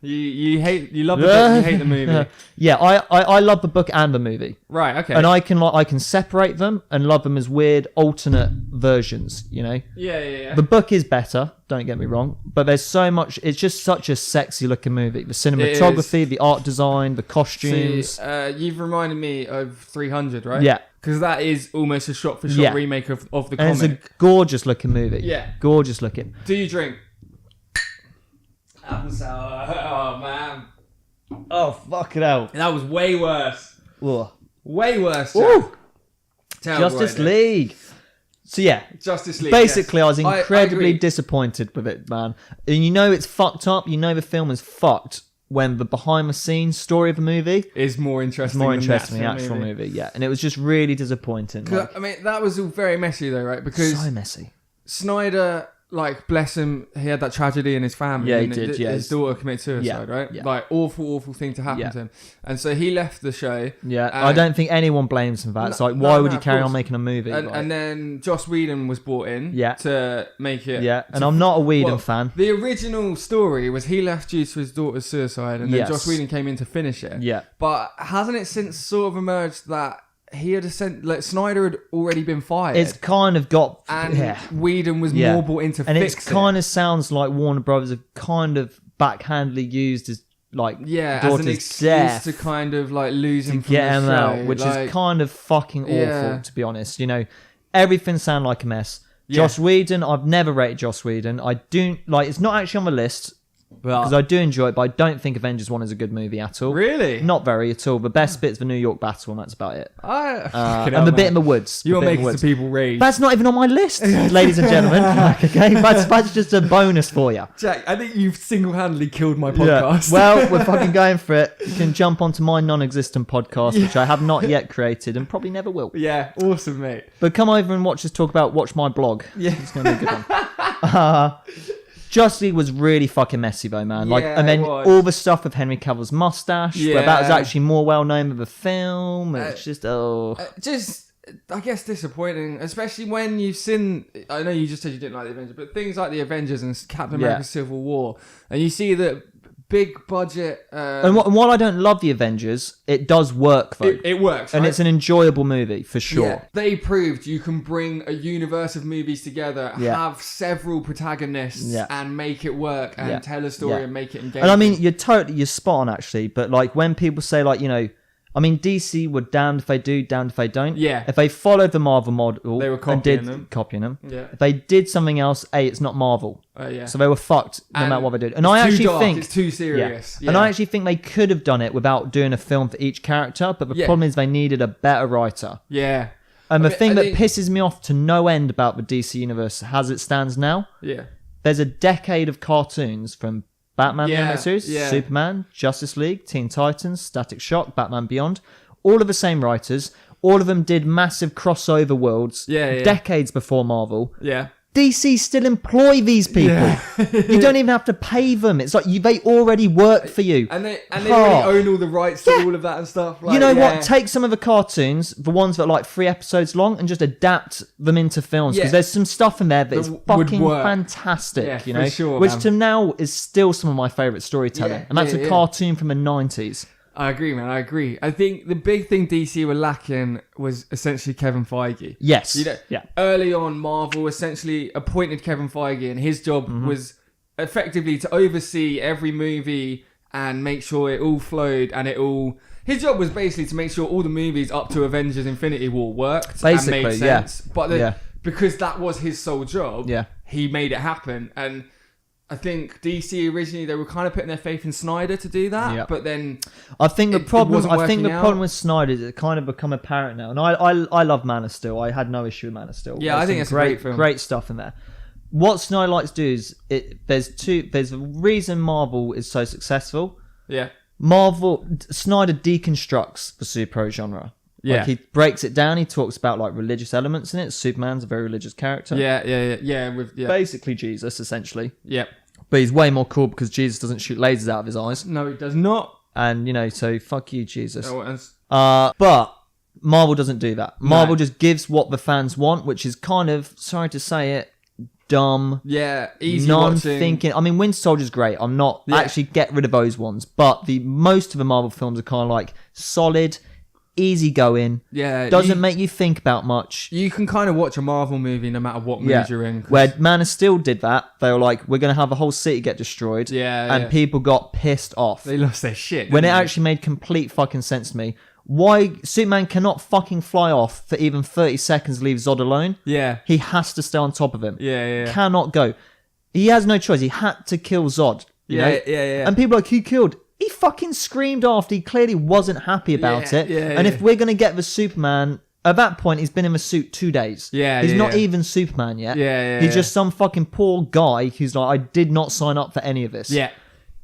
You love the book, you hate the movie. Yeah, I love the book and the movie. Right, okay. And I can separate them and love them as weird alternate versions, you know? Yeah. The book is better, don't get me wrong, but there's so much, it's just such a sexy looking movie. The cinematography, the art design, the costumes. See, you've reminded me of 300, right? Yeah. Because that is almost a shot-for-shot remake of the comic. And it's a gorgeous looking movie. Yeah. Gorgeous looking. Do you drink? Apple sour. Oh, man. Oh, fucking hell. That was way worse. Ugh. Way worse, Jack. Justice League. So yeah, Justice League. Basically, yes. I was incredibly disappointed with it, man. And you know it's fucked up. You know the film is fucked when the behind-the-scenes story of the movie is more interesting. than the actual movie. Yeah, and it was just really disappointing. I mean, that was all very messy, though, right? Because so messy. Snyder, like, bless him, he had that tragedy in his family. Yeah, he did. Yeah, his daughter committed suicide, right? Yeah. Like, awful thing to happen to him. And so he left the show. Yeah, I don't think anyone blames him for that. It's like, why would you carry on making a movie? And then Joss Whedon was brought in to make it. Yeah, and I'm not a Whedon fan. The original story was he left due to his daughter's suicide, and then Joss Whedon came in to finish it. Yeah. But hasn't it since sort of emerged that he had Snyder had already been fired? It's kind of got... And Whedon was more brought in to fix it. And it kind of sounds like Warner Brothers have kind of backhandedly used as like as an excuse to kind of like lose him from get the him show, out, which is kind of fucking awful, to be honest. You know, everything sounded like a mess. Joss Whedon, I've never rated Joss Whedon. I do like, it's not actually on the list because I do enjoy it, but I don't think Avengers 1 is a good movie at all. Really? Not very at all. The best bit's the New York battle, and that's about it. And the bit in the woods. You're making some people rage. That's not even on my list, ladies and gentlemen. Okay, that's just a bonus for you. Jack, I think you've single-handedly killed my podcast. Well, we're fucking going for it. You can jump onto my non-existent podcast, which I have not yet created and probably never will. Yeah, awesome, mate. But come over and watch my blog. Yeah. It's going to be a good one. Justice League was really fucking messy though, man. Like, and then all the stuff with Henry Cavill's mustache, where that was actually more well known of the film. It's just I guess disappointing, especially when you've seen. I know you just said you didn't like the Avengers, but things like the Avengers and Captain America: Civil War, and you see that big budget. And while I don't love the Avengers, it does work though. It works, and it's an enjoyable movie for sure. Yeah. They proved you can bring a universe of movies together, have several protagonists, and make it work, and tell a story and make it engaging. And I mean, you're spot on actually. But like when people say like, you know, I mean, DC were damned if they do, damned if they don't. Yeah. If they followed the Marvel model, they were copying them. Yeah. If they did something else, it's not Marvel. So they were fucked no matter what they did. And I actually think it's too serious. Yeah. And I actually think they could have done it without doing a film for each character. But the problem is they needed a better writer. Yeah. And the thing that pisses me off to no end about the DC universe as it stands now, there's a decade of cartoons from Batman the animated series, Superman, Justice League, Teen Titans, Static Shock, Batman Beyond, all of the same writers. All of them did massive crossover worlds decades before Marvel. Yeah. DC still employ these people. You don't even have to pay them. It's like they already work for you. And they already own all the rights to all of that and stuff. Like, you know what? Take some of the cartoons, the ones that are like 3 episodes long, and just adapt them into films. Because there's some stuff in there that is fucking fantastic. You know, sure, which to now is still some of my favourite storytelling. And that's a cartoon from the 90s. I agree, man. I agree. I think the big thing DC were lacking was essentially Kevin Feige. Yes. You know, early on, Marvel essentially appointed Kevin Feige, and his job was effectively to oversee every movie and make sure it all flowed and it all. His job was basically to make sure all the movies up to Avengers: Infinity War worked basically, and made sense. But because that was his sole job, he made it happen. And I think DC originally they were kind of putting their faith in Snyder to do that, but then I think the problem with Snyder is it kind of become apparent now. And I love Man of Steel. I had no issue with Man of Steel. Yeah, I think it's a great film. Great stuff in there. What Snyder likes to do is there's a reason Marvel is so successful. Yeah. Snyder deconstructs the superhero genre. Yeah. Like he breaks it down. He talks about like religious elements in it. Superman's a very religious character. Yeah. Basically Jesus, essentially. Yep. But he's way more cool because Jesus doesn't shoot lasers out of his eyes. No, he does not. And, so fuck you, Jesus. Oh, but Marvel doesn't do that. Marvel just gives what the fans want, which is kind of, sorry to say it, dumb. Yeah, easy non-thinking. I mean, Winter Soldier's great. I'm not actually get rid of those ones. But most of the Marvel films are kind of like solid, easy going. Yeah. Doesn't make you think about much. You can kind of watch a Marvel movie no matter what mood you're in. Where Man of Steel did that. They were like, we're going to have a whole city get destroyed. And people got pissed off. They lost their shit. When it actually made complete fucking sense to me. Why Superman cannot fucking fly off for even 30 seconds, leave Zod alone. Yeah. He has to stay on top of him. Yeah. Cannot go. He has no choice. He had to kill Zod. You know? And people are like, he killed. He fucking screamed after. He clearly wasn't happy about it. And if we're going to get the Superman, at that point, he's been in the suit 2 days. He's not even Superman yet. He's just some fucking poor guy who's like, I did not sign up for any of this.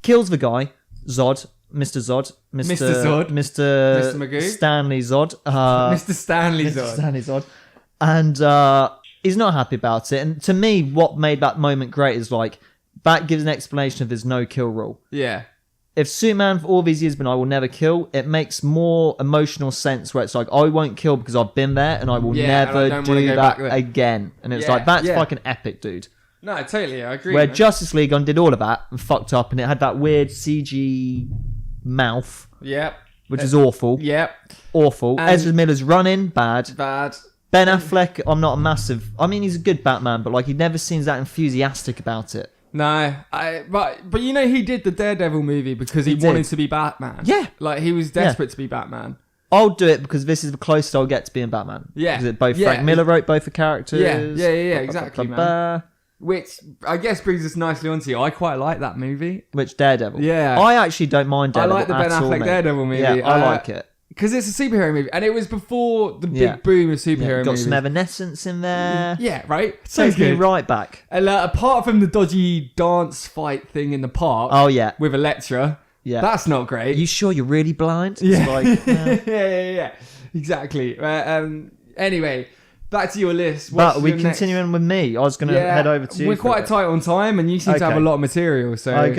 Kills the guy, Zod, Mr. Zod, Mr. Magoo, Stanley Zod. Mr. Stanley Zod. Mr. Stanley Zod. And he's not happy about it. And to me, what made that moment great is like, that gives an explanation of there's no kill rule. Yeah. If Superman for all these years has been, I will never kill, it makes more emotional sense where it's like, I won't kill because I've been there and I will never do that again. And it's like, that's fucking epic, dude. No, totally, I agree. Where Justice League did all of that and fucked up and it had that weird CG mouth. Yep. Which is awful. Yep. Awful. And Ezra Miller's running, bad. Ben Affleck, I'm not a massive... I mean, he's a good Batman, but like he never seems that enthusiastic about it. No, but he did the Daredevil movie because he wanted to be Batman. Yeah. Like, he was desperate to be Batman. I'll do it because this is the closest I'll get to being Batman. Yeah. Because both Frank Miller wrote both the characters. Yeah, exactly, man. Which, I guess, brings us nicely onto you. I quite like that movie. Which, Daredevil? Yeah. I actually don't mind Daredevil. I like the Ben Affleck Daredevil movie. Yeah, I like it. Because it's a superhero movie. And it was before the big boom of superhero movies. Got some Evanescence in there. Yeah, right? So takes me right back. And apart from the dodgy dance fight thing in the park. Oh, yeah. With Elektra. Yeah. That's not great. You sure you're really blind? Yeah. It's like, yeah. Exactly. Anyway, back to your list. But we're continuing with me. I was going to head over to you. We're quite tight on time and you seem to have a lot of material. So I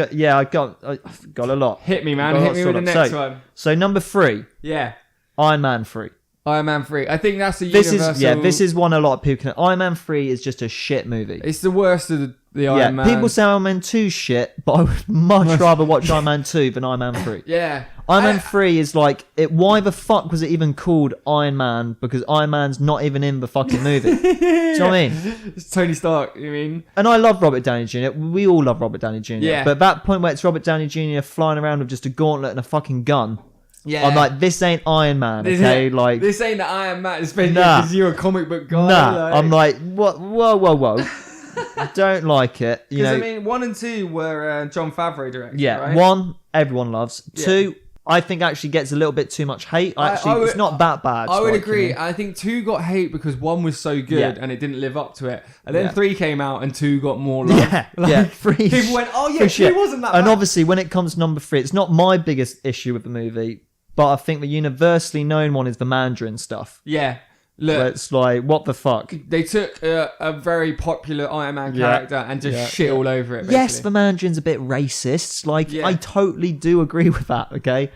got a lot. Hit me, man. Hit me with the next one. So number 3. Yeah. Iron Man 3. Iron Man 3. I think that's the universal... This is one a lot of people can... Iron Man 3 is just a shit movie. It's the worst of the Iron Man. People say Iron Man 2 shit, but I would much rather watch Iron Man 2 than Iron Man 3. Yeah. Iron Man 3 is like... why the fuck was it even called Iron Man? Because Iron Man's not even in the fucking movie. Do you know what I mean? It's Tony Stark, you mean? And I love Robert Downey Jr. We all love Robert Downey Jr. Yeah. But at that point where it's Robert Downey Jr. flying around with just a gauntlet and a fucking gun... Yeah. I'm like, this ain't Iron Man, okay? This ain't the Iron Man, especially because you're a comic book guy. I'm like, what? Whoa. I don't like it. Because, I mean, 1 and 2 were Jon Favreau directed, right? 1, everyone loves. 2, I think actually gets a little bit too much hate. It's not that bad. I would agree. I think 2 got hate because 1 was so good and it didn't live up to it. And then 3 came out and 2 got more love. 3. People went, oh yeah, 2 wasn't that bad. And obviously when it comes to number 3, it's not my biggest issue with the movie. But I think the universally known one is the Mandarin stuff. Yeah. Look, where it's like, what the fuck? They took a very popular Iron Man character and just shit all over it, basically. Yes, the Mandarin's a bit racist. Like, I totally do agree with that, okay?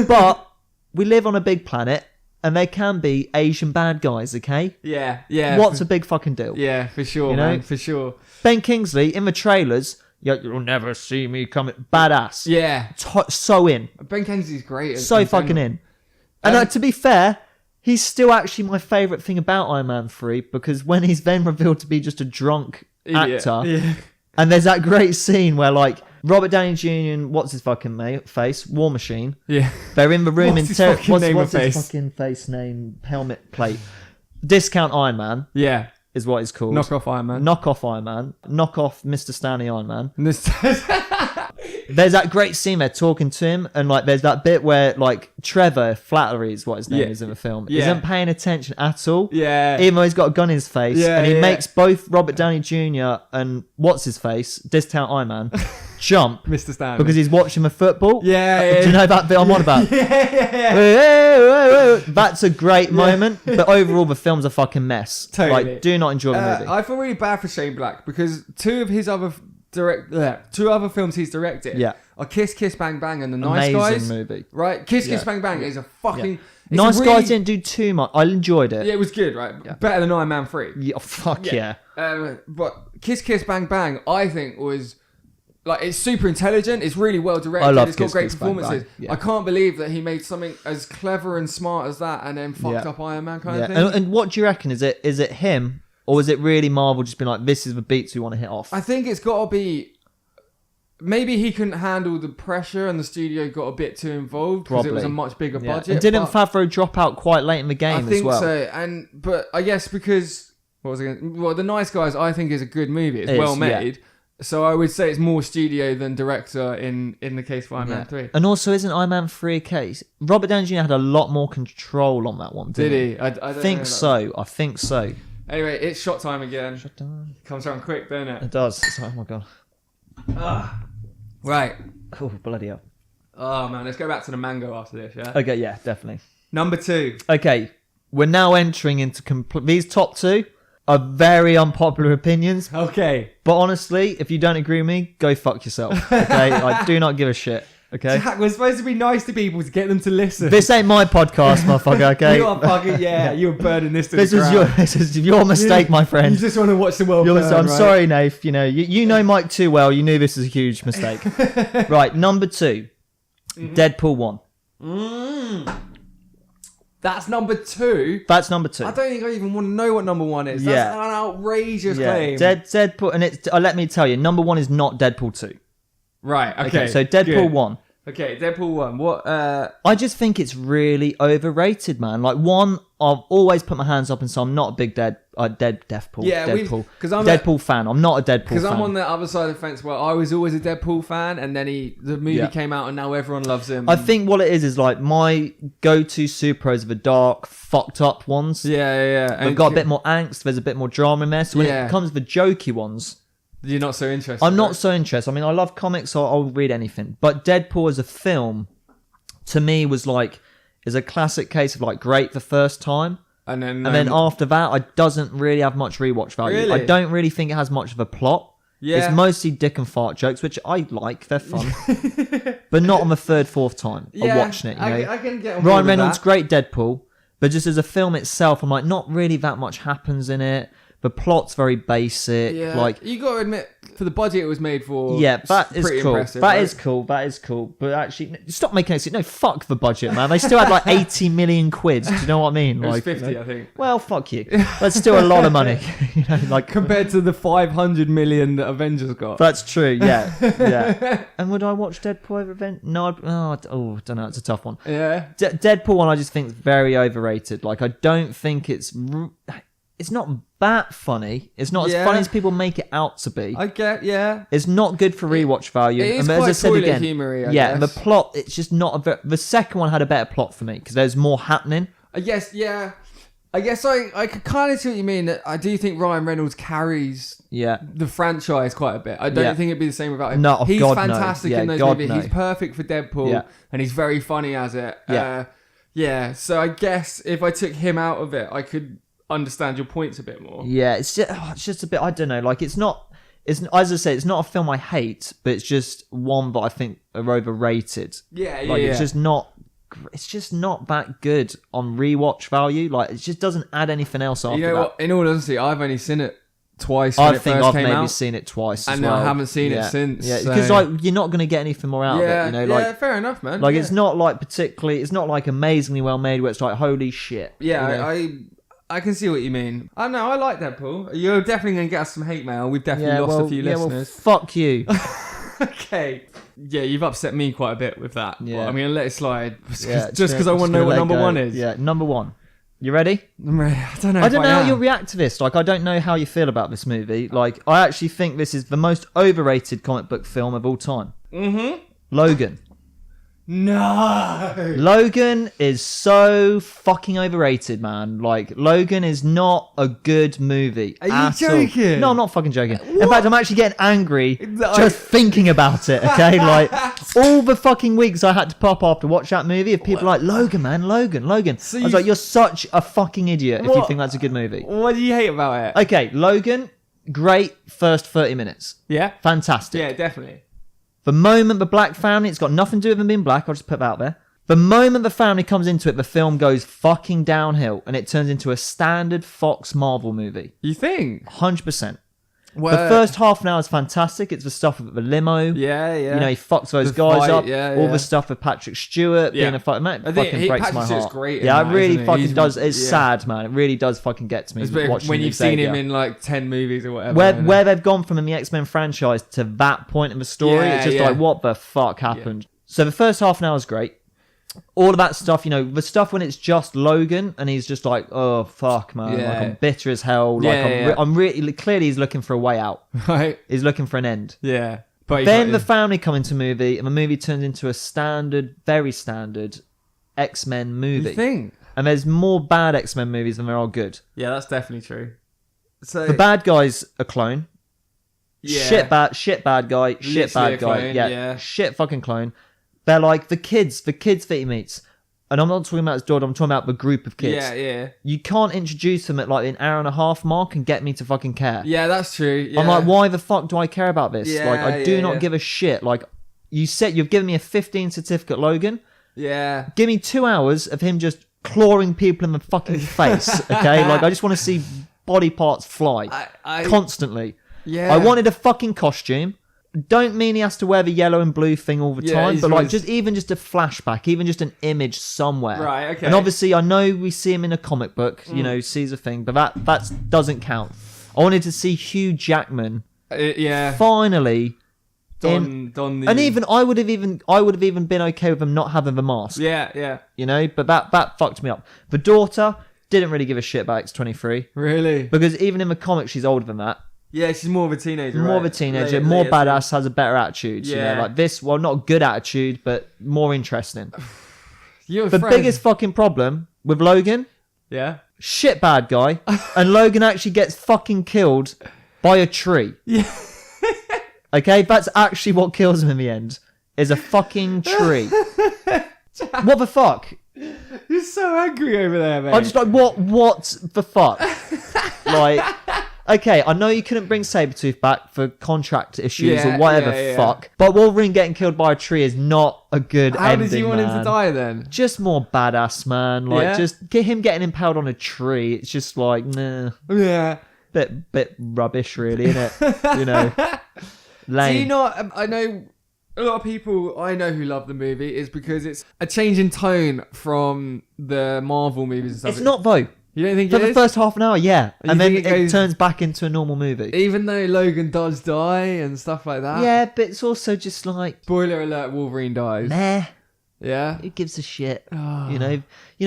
But we live on a big planet and there can be Asian bad guys, okay? Yeah. What's a big fucking deal? Yeah, for sure, man, for sure. Ben Kingsley, in the trailers... You'll never see me coming. Badass. Yeah. So in. Ben Kingsley's great. So fucking in. And to be fair, he's still actually my favourite thing about Iron Man 3 because when he's then revealed to be just a drunk actor, and there's that great scene where like Robert Downey Jr. and what's his fucking face? War Machine. Yeah. They're in the room what's his fucking face name? Helmet plate. Discount Iron Man. Yeah. is what it's called. Knock off Iron Man. Knock off Iron Man. Knock off Mr. Stanley Iron Man. There's that great scene there talking to him, and like there's that bit where like Trevor Flattery is what his name is in the film, isn't paying attention at all. Yeah. Even though he's got a gun in his face, and he makes both Robert Downey Jr. and what's his face, Discount Iron Man, jump Mr. Stanley because he's watching the football. Yeah. Do you know that bit I'm on about? Yeah. That's a great moment, but overall the film's a fucking mess. Totally. Like, do not enjoy the movie. I feel really bad for Shane Black because two other films he's directed are Kiss Kiss Bang Bang and The Nice Guys. Amazing movie. Right? Kiss Kiss Bang Bang is a fucking... Nice Guys didn't do too much. I enjoyed it. Yeah, it was good, right? Yeah. Better than Iron Man 3. Yeah, fuck yeah. But Kiss Kiss Bang Bang, I think was... Like, it's super intelligent. It's really well directed. I love It's got Kiss great Kiss Bang performances. Bang. Yeah. I can't believe that he made something as clever and smart as that and then fucked up Iron Man kind of thing. And what do you reckon? Is it him, or is it really Marvel just being like, this is the beats we want to hit off? I think it's got to be... Maybe he couldn't handle the pressure and the studio got a bit too involved because it was a much bigger budget. And didn't Favreau drop out quite late in the game as well? I think so. But I guess because... What was I going Well, The Nice Guys, I think, is a good movie. It's well made. Yeah. So I would say it's more studio than director in the case for Iron Man 3. And also, isn't Iron Man 3 a case? Robert Downey Jr. had a lot more control on that one, didn't he? I think so. I think so. Anyway, it's shot time again. Shot time. Comes around quick, doesn't it? It does. It's like, oh my god. Right. Oh, bloody hell. Oh man, let's go back to the mango after this, yeah? Okay, yeah, definitely. Number 2. Okay, we're now entering into these top 2 are very unpopular opinions. Okay. But honestly, if you don't agree with me, go fuck yourself. Okay? I do not give a shit. Okay? Jack, we're supposed to be nice to people to get them to listen. This ain't my podcast, motherfucker, okay? You are fucking, you're burning this to this the ground. This is your mistake, my friend. You just want to watch the world burn, I'm right? sorry, Nath. You know, you know Mike too well. You knew this is a huge mistake. Right, number 2. Deadpool 1. That's number 2. That's number 2. I don't think I even want to know what number 1 is. That's an outrageous claim. Deadpool, and it's. Let me tell you, number 1 is not Deadpool 2. Right. Okay. So Deadpool 1. Okay, Deadpool 1. What? I just think it's really overrated, man. Like, one, I've always put my hands up and so I'm not a big Deadpool. Yeah, Deadpool. I'm Deadpool fan. I'm not a Deadpool fan. Because I'm on the other side of the fence where I was always a Deadpool fan, and then the movie came out, and now everyone loves him. I think what it is like my go-to superheroes are the dark, fucked up ones. Yeah. They've got a bit more angst. There's a bit more drama in there. So when it comes to the jokey ones, you're not so interested. I'm not so interested. I mean, I love comics, so I'll read anything. But Deadpool as a film, to me, was like, is a classic case of like great the first time. And then after that, it doesn't really have much rewatch value. Really? I don't really think it has much of a plot. Yeah. It's mostly dick and fart jokes, which I like. They're fun. But not on the third, fourth time of watching it. You know? I can get on Ryan Reynolds, great Deadpool. But just as a film itself, I'm like, not really that much happens in it. The plot's very basic. Yeah. Like, you got to admit, for the budget it was made for. Yeah, that is cool. That is cool. That is cool. But actually, stop making it. No, fuck the budget, man. They still had like 80 million quid. Do you know what I mean? It was like 50, I think. Well, fuck you. That's still a lot of money. You know, like compared to the 500 million that Avengers got. That's true. Yeah. And would I watch Deadpool over Avengers? No. I don't know. It's a tough one. Yeah. Deadpool 1, I just think is very overrated. Like, I don't think it's not that funny. It's not as funny as people make it out to be. I get, It's not good for rewatch value. It is and quite as I said again, humory, I and the guess. plot, it's just not the second one had a better plot for me because there's more happening. I guess I could kind of see what you mean. That I do think Ryan Reynolds carries the franchise quite a bit. I don't think it'd be the same without him. No, he's God, fantastic no. in those God, movies. no. He's perfect for Deadpool, and he's very funny as it. So I guess if I took him out of it, I could understand your points a bit more. Yeah, it's just a bit. I don't know. Like, it's not. It's, as I say, it's not a film I hate, but it's just one that I think are overrated. It's just not. It's just not that good on rewatch value. Like, it just doesn't add anything else after that. What? In all honesty, I've only seen it twice. I think I've maybe seen it twice, and I haven't seen it since. Yeah, because like you're not going to get anything more out of it. You know, like fair enough, man. Like it's not like particularly. It's not like amazingly well made where it's like holy shit. Yeah, you know? I can see what you mean. I know, I like Deadpool. You're definitely going to get us some hate mail. We've definitely lost a few listeners. Fuck you. Okay. Yeah, you've upset me quite a bit with that. Yeah. Well, I'm going to let it slide. Just because I want to know what number 1 is. Yeah, number 1. You ready? I don't know. I don't know how you'll react to this. Like, I don't know how you feel about this movie. Like, I actually think this is the most overrated comic book film of all time. Mm-hmm. Logan. No. Logan is so fucking overrated, man. Like, Logan is not a good movie. Are you joking? No, I'm not fucking joking. What? In fact, I'm actually getting angry just thinking about it, okay? Like, all the fucking weeks I had to pop after watch that movie of people like, Logan, man, Logan. So I was like, you're such a fucking idiot if you think that's a good movie. What do you hate about it? Okay, Logan, great first 30 minutes. Yeah? Fantastic. Yeah, definitely. The moment the black family, it's got nothing to do with them being black, I'll just put that out there. The moment the family comes into it, the film goes fucking downhill and it turns into a standard Fox Marvel movie. You think? 100%. Well, the first half an hour is fantastic. It's the stuff with the limo. Yeah. You know, he fucks those guys up. All the stuff with Patrick Stewart being a fucking man. It fucking breaks my heart. Great yeah, it really fucking does. It's sad, man. It really does fucking get to me. When you've seen him in like 10 movies or whatever. Where they've gone from in the X-Men franchise to that point in the story, it's just like, what the fuck happened? So the first half an hour is great. All of that stuff, you know, the stuff when it's just Logan and he's just like, oh fuck, man, like I'm bitter as hell. Like I'm really clearly he's looking for a way out. Right. He's looking for an end. Yeah. But then the family come into movie and the movie turns into a standard, very standard X-Men movie. You think? And there's more bad X-Men movies than there are good. Yeah, that's definitely true. So the bad guy's a clone. Yeah. Shit bad guy. Shit bad guy. Clone, yeah. Shit fucking clone. They're like the kids that he meets. And I'm not talking about his daughter, I'm talking about the group of kids. Yeah. You can't introduce them at like an hour and a half mark and get me to fucking care. Yeah, that's true. Yeah. I'm like, why the fuck do I care about this? Yeah, like, I do not give a shit. Like, you've given me a 15 certificate, Logan. Yeah. Give me 2 hours of him just clawing people in the fucking face, okay? Like, I just want to see body parts fly constantly. Yeah. I wanted a fucking costume. Don't mean he has to wear the yellow and blue thing all the time, but like just a flashback, even just an image somewhere. Right, okay. And obviously I know we see him in a comic book, you know, sees a thing, but that doesn't count. I wanted to see Hugh Jackman finally and even I would have even been okay with him not having the mask. Yeah. You know, but that fucked me up. The daughter didn't really give a shit about X-23. Really? Because even in the comics she's older than that. Yeah, she's more of a teenager. More of a teenager, more badass, has a better attitude. Yeah. You know, like this, well, not a good attitude, but more interesting. The biggest fucking problem with Logan, shit bad guy, and Logan actually gets fucking killed by a tree. Yeah. Okay, that's actually what kills him in the end, is a fucking tree. What the fuck? You're so angry over there, mate. I'm just like, what the fuck? Like... Okay, I know you couldn't bring Sabretooth back for contract issues or whatever fuck, but Wolverine getting killed by a tree is not a good ending, How did you want him to die then? Just more badass, man. Like, just get him getting impaled on a tree. It's just like, nah. Yeah. Bit rubbish, really, isn't it? You know? Lame. Do you not... I know... A lot of people I know who love the movie is because it's a change in tone from the Marvel movies and stuff. It's not, though. You don't think for the first half an hour, yeah. And then it turns back into a normal movie. Even though Logan does die and stuff like that? Yeah, but it's also just like... Spoiler alert, Wolverine dies. Meh. Yeah? Who gives a shit? Oh. You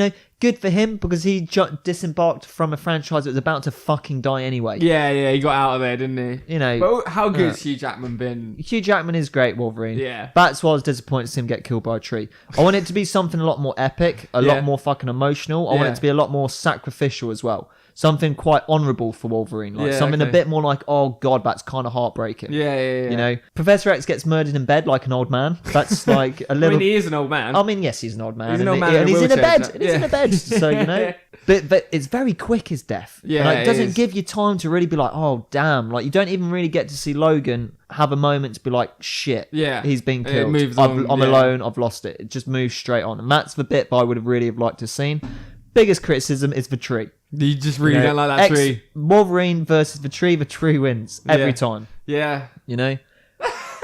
know, good for him because he disembarked from a franchise that was about to fucking die anyway. Yeah, he got out of there, didn't he? You know. But how good's Hugh Jackman been? Hugh Jackman is great, Wolverine. Yeah. That's why I was disappointed to see him get killed by a tree. I want it to be something a lot more epic, a lot more fucking emotional. I want it to be a lot more sacrificial as well. Something quite honourable for Wolverine. Like something a bit more like, oh god, that's kind of heartbreaking. Yeah. You know, Professor X gets murdered in bed like an old man. That's like a little... I mean, he is an old man. I mean, yes, he's an old man. He's an old man and he's in a bed. He's in a bed. So, you know... But it's very quick, his death. Yeah, it doesn't give you time to really be like, oh, damn. Like, you don't even really get to see Logan have a moment to be like, shit, he's been killed. It moves on, I'm alone, I've lost it. It just moves straight on. And that's the bit that I would have really have liked to have seen. Biggest criticism is the tree. You just really don't like that tree. Wolverine versus the tree wins every time. Yeah. You know?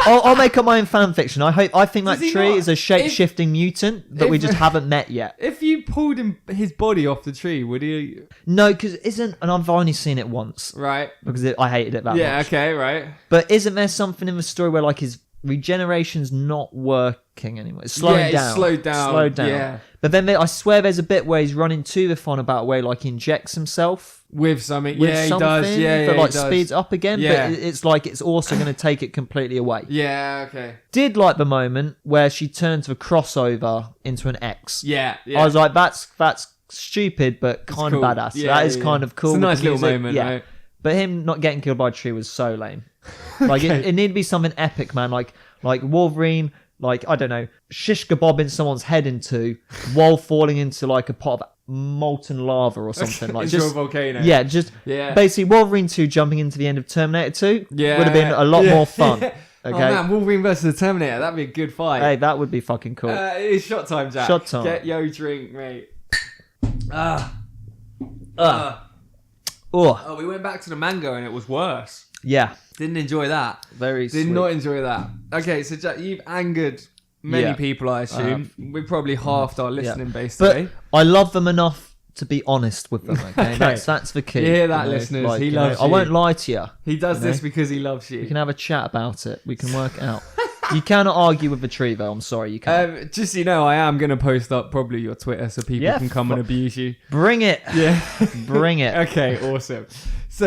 I'll make up my own fan fiction. I think that tree is a shape-shifting mutant that we just haven't met yet. If you pulled his body off the tree, would he? No, because and I've only seen it once. Right. Because I hated it that much. Yeah, okay, right. But isn't there something in the story where like his regeneration's not working anymore. It's slowing down. Slowed down. Yeah. But then I swear there's a bit where he's running to the fun about where like he injects himself with something. with yeah, something he does. Yeah, that yeah, like he does. speeds up again. Yeah. But it's like it's also going to take it completely away. Yeah. Okay. Did like the moment where she turns the crossover into an X. Yeah. I was like, that's stupid, but kind of cool. badass. Yeah, that is kind of cool. It's a nice little music. moment. Yeah. Right? But him not getting killed by a tree was so lame. Like it needed to be something epic, man. Like Wolverine, like I don't know, shish kebabbing someone's head into while falling into like a pot of molten lava or something. Like into just a volcano. Yeah, just basically Wolverine 2 jumping into the end of Terminator 2 would have been a lot more fun. Okay. Oh man, Wolverine versus the Terminator, that'd be a good fight. Hey, that would be fucking cool. It's shot time, Jack. Shot time. Get your drink, mate. Oh, we went back to the mango and it was worse. yeah. Didn't enjoy that. Very Did sweet. not enjoy that. Okay, so Jack, you've angered many people, I assume. We probably halved our listening base But today. I love them enough to be honest with them. Okay, that's the key. You hear that, listeners? Like, He loves I you. won't lie to you. He does you this know? because he loves you. We can have a chat about it. We can work it out. You cannot argue with the tree, though. I'm sorry, you can't. Just so you know, I am going to post up probably your Twitter so people Yeah, can come and abuse you. Bring it. Yeah. Bring it. Okay, awesome. So,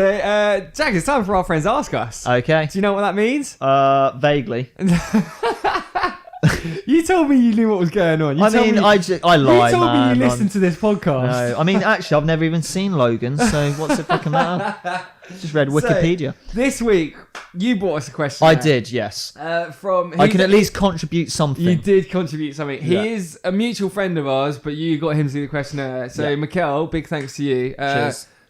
Jack, it's time for our friends Ask Us. Okay. Do you know what that means? Vaguely. You told me you knew what was going on. I lie, you told man. me you listened to this podcast. No, I mean, actually, I've never even seen Logan, so what's it fucking matter? Just read Wikipedia. So, this week, you brought us a question. I did, yes. I can at least contribute something. You did contribute something. Yeah. He is a mutual friend of ours, but you got him to do the questionnaire. So, Yeah. Mikkel, big thanks to you.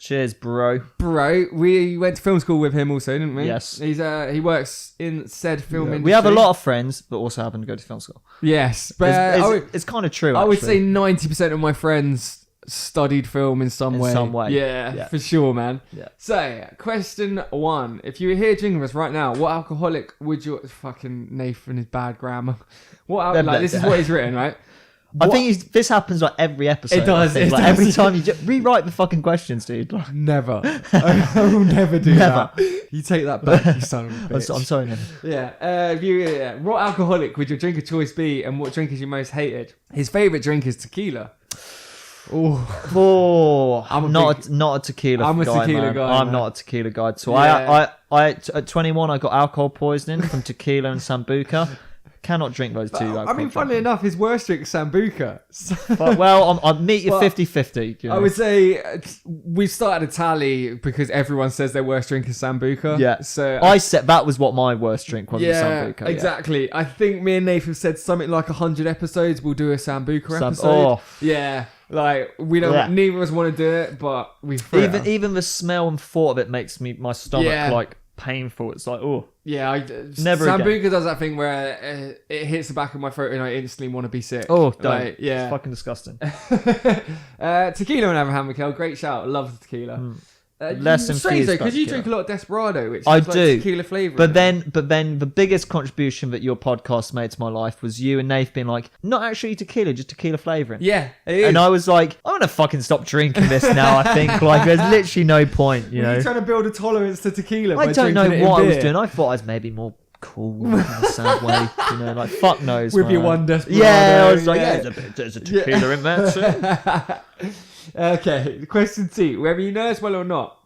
Cheers, bro. Bro, we went to film school with him also, didn't we? Yes. He works in said film industry. We have a lot of friends, but also happen to go to film school. Yes, but It's kind of true, I would actually. say 90% of my friends studied film in some way. Yeah, for sure, man. Yeah. So, question 1. If you were here drinking with us right now, what alcoholic would you... Fucking Nathan is bad grammar. This is what he's written, right? I think this happens like every episode. It does. Like every time you rewrite the fucking questions, dude. Like, Never. I will never do that. You take that back, you son of a bitch. I'm sorry, man. Yeah. What alcoholic would your drink of choice be, and what drink is you most hated? His favourite drink is tequila. I'm not a tequila guy. I'm a tequila guy. I'm man. not a tequila guy. So Yeah. I at 21 I got alcohol poisoning from tequila and sambuca. Cannot drink those two. I mean, funnily enough, his worst drink is Sambuca. But, well, I'll meet you Well, 50-50. You know? I would say we've started a tally because everyone says their worst drink is Sambuca. Yeah. So I said that was what my worst drink was. Sambuca. Yeah. Exactly. I think me and Nath have said something like 100 episodes. We'll do a Sambuca episode. Oh. Yeah. Like we don't. Yeah. Neither of us want to do it, but we Even the smell and thought of it makes my stomach like painful. It's like Yeah, Never Sambuca again. does that thing where it hits the back of my throat and I instantly want to be sick. don't. Like, yeah. It's fucking disgusting. Tequila on the other hand, Mikhail, great shout. Love the tequila. Less strange though, infused by because you tequila. drink a lot of Desperado, which I is like do. tequila flavour. But then the biggest contribution that your podcast made to my life was you and Nath being like, not actually tequila, just tequila flavouring. Yeah, it is. And I was like, I'm gonna fucking stop drinking this now. I think like there's literally no point. You know, You're trying to build a tolerance to tequila. I by don't know drinking it what I in was beer. doing. I thought I was maybe more cool in a sad way. You know, like fuck knows. With man. your one Desperado. Yeah, I was like, there's a tequila in there too. Okay, question 2. Whether you know us well or not,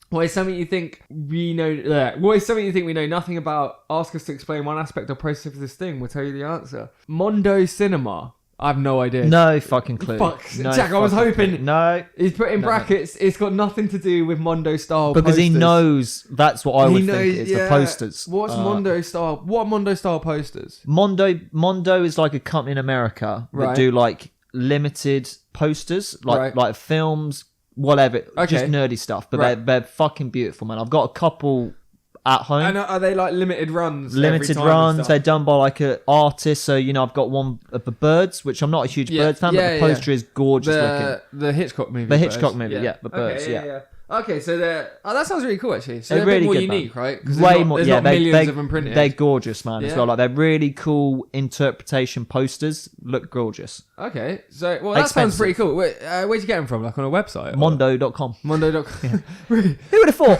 what is something you think we know? What is something you think we know nothing about? Ask us to explain one aspect or process of this thing. We'll tell you the answer. Mondo Cinema. I have no idea. No fucking clue. Fuck, No Jack. I was fucking hoping. clue. No, He's put in brackets. It's got nothing to do with Mondo style. because he posters. knows that's what I would think is the posters. What's Mondo style? What Mondo style posters? Mondo is like a company in America that Right. do like limited posters, Right. like films, whatever, Okay. just nerdy stuff. But Right. they're fucking beautiful, man. I've got a couple at home. And are they like limited runs? Limited every time and runs. stuff? They're done by like an artist. So I've got one of the Birds, which I'm not a huge Yeah, Birds fan, yeah, but the poster is gorgeous looking. The Hitchcock movie. The Hitchcock Birds. movie, yeah, the Birds, yeah. Okay, so that sounds really cool actually. So they're they're a bit really more good, unique, man. right? Because Way more. There's Yeah, not millions of them printed. They're gorgeous, man. As Yeah. well, like they're really cool interpretation posters. Look gorgeous. Okay, so that sounds pretty cool. Where'd you get them from? Like on a website? Mondo.com. Mondo.com. Who would have thought?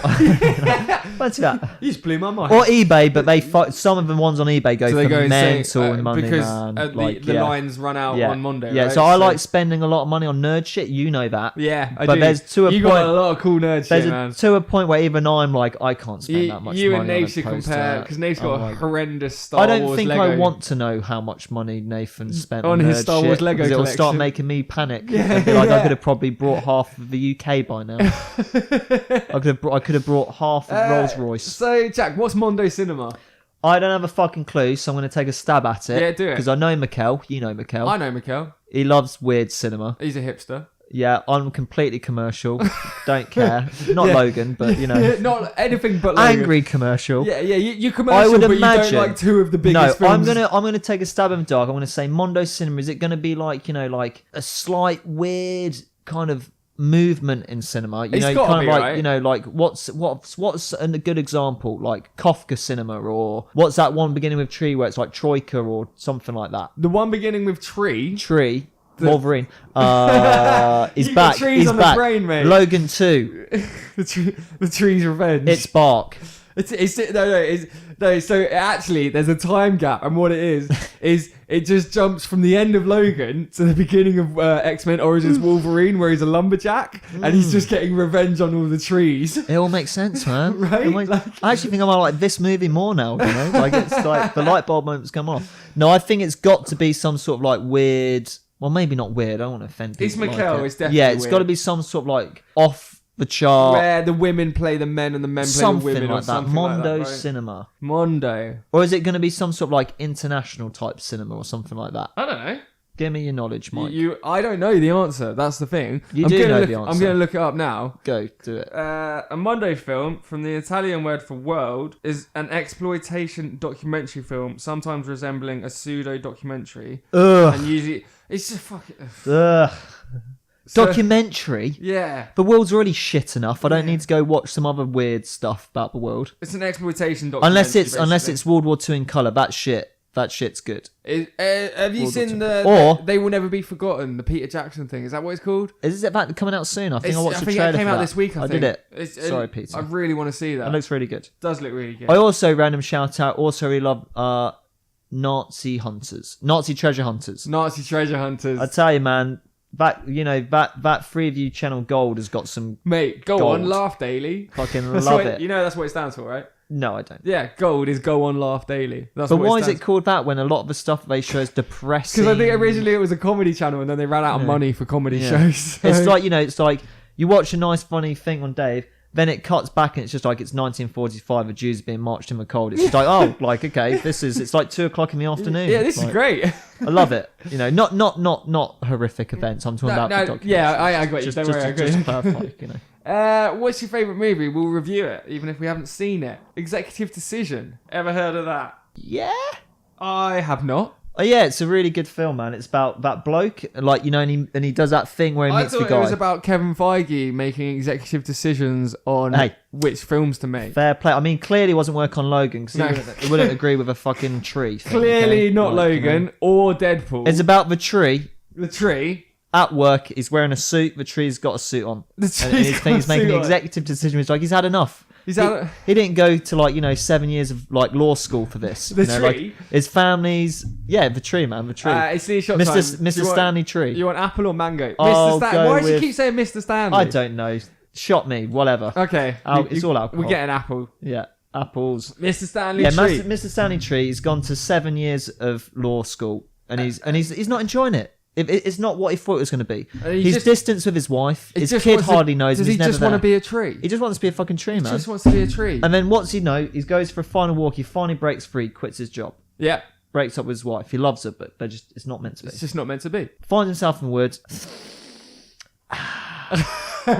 Fancy that. You just blew my mind. Or eBay, but some of the ones on eBay go for mental money, because man. The lines run out on Mondo. Yeah, right? so I like spending a lot of money on nerd shit. You know that. Yeah, I but do. there's to a you point. got a lot of cool nerd shit, man. To a point where even I'm like, I can't spend that much money. You and Nath on a should poster. compare because Nath's got a horrendous Star I Wars don't think Lego. I want to know how much money Nathan spent on his Star Wars Lego collection. It'll start collection. making me panic. I'd be like, I could have probably brought half of the UK by now. I could have brought half of Rolls Royce. So Jack, what's Mondo Cinema? I don't have a fucking clue, so I'm going to take a stab at it. Yeah, do it. Because I know Mikkel. You know Mikkel. I know Mikkel. He loves weird cinema. He's a hipster. Yeah, I'm completely commercial. Don't care. Not Logan, but you know. Not anything but Logan. Angry commercial. Yeah. You commercial, I would but imagine, you don't like two of the biggest films. I'm gonna take a stab in the dark. I'm gonna say Mondo Cinema. Is it gonna be like, you know, like a slight weird kind of movement in cinema? You It's know, gotta kind of be, like right? you know, like what's a good example? Like Kafka Cinema, or what's that one beginning with tree where it's like Troika or something like that? The one beginning with tree. Tree. Wolverine. He's You got back. trees He's on the back. brain, mate. Logan 2. the tree's revenge. It's Bark. No. So actually, there's a time gap, and what it is it just jumps from the end of Logan to the beginning of X-Men Origins Wolverine, where he's a lumberjack and he's just getting revenge on all the trees. It all makes sense, man. Right? I actually think I might like this movie more now. You know, like it's like the light bulb moment's come off. No, I think it's got to be some sort of like weird. Well, maybe not weird. I don't want to offend people. It's Mikkel. Like It's definitely it's got to be some sort of like off the chart. Where the women play the men and the men play Something the women, like or that. something Mondo like that, right? Cinema. Mondo. Or is it going to be some sort of like international type cinema or something like that? I don't know. Give me your knowledge, Mike. I don't know the answer. That's the thing. You I'm do gonna know look, the answer. I'm going to look it up now. Go, do it. A Mondo film, from the Italian word for world, is an exploitation documentary film, sometimes resembling a pseudo-documentary. Ugh. And usually, it's just fucking... Ugh. So- Documentary? Yeah. The world's already shit enough. I don't need to go watch some other weird stuff about the world. It's an exploitation documentary. Unless it's World War II in colour. That shit's good. Have you World seen War They Will Never Be Forgotten, the Peter Jackson thing? Is that what it's called? Is it about coming out soon? I think I watched the it trailer came for out that. this week, I think. did it. Sorry, Peter. I really want to see that. That looks really good. It does look really good. I also, random shout out, really love Nazi Hunters. Nazi Treasure Hunters. Nazi Treasure Hunters. I tell you, man, that Freeview Channel Gold has got some... Mate, go gold. on, laugh daily. Fucking That's love what it. You know that's what it stands for, right? No, I don't. Yeah, gold is go on, laugh daily. That's But what why it is stands it called that when a lot of the stuff they show is depressing? Because I think originally it was a comedy channel and then they ran out of money for comedy shows. So. It's like, it's like you watch a nice funny thing on Dave, then it cuts back and it's just like it's 1945, a Jews being marched in the cold. It's just like, oh, like, okay, it's like 2:00 in the afternoon. Yeah, this is great. I love it. Not horrific events. I'm talking about the documentaries. Yeah, I got you. Don't worry, I got just you. perfect, What's your favourite movie? We'll review it, even if we haven't seen it. Executive Decision. Ever heard of that? Yeah. I have not. Oh yeah, it's a really good film, man. It's about that bloke, like, and he does that thing where he I meets the thought guy. it was about Kevin Feige making executive decisions on which films to make. Fair play. I mean, clearly he wasn't working on Logan because he wouldn't agree with a fucking tree thing, Clearly okay? not Logan or Deadpool. It's about the tree. The tree. At work, he's wearing a suit. The tree's got a suit on. He's making an executive decision. He's like, he's had enough. He didn't go to 7 years of law school for this. The tree. His family's the tree, man, the tree. It's the shot Mr. Stanley Tree. You want apple or mango? I'll Mr. Stanley. Why does with- you keep saying Mr. Stanley? I don't know. Shot me, whatever. Okay, it's all alcohol. We get an apple. Yeah, apples. Mr. Stanley Tree. Mr. Stanley Tree. He's gone to 7 years of law school, and he's not enjoying it. It's not what he thought it was going to be. He's distanced with his wife. His kid hardly knows him. Does he just want to be a tree? He just wants to be a fucking tree, man. He just wants to be a tree. And then what's he know? He goes for a final walk. He finally breaks free, quits his job. Yeah. Breaks up with his wife. He loves her, but it's not meant to be. It's just not meant to be. Finds himself in the woods.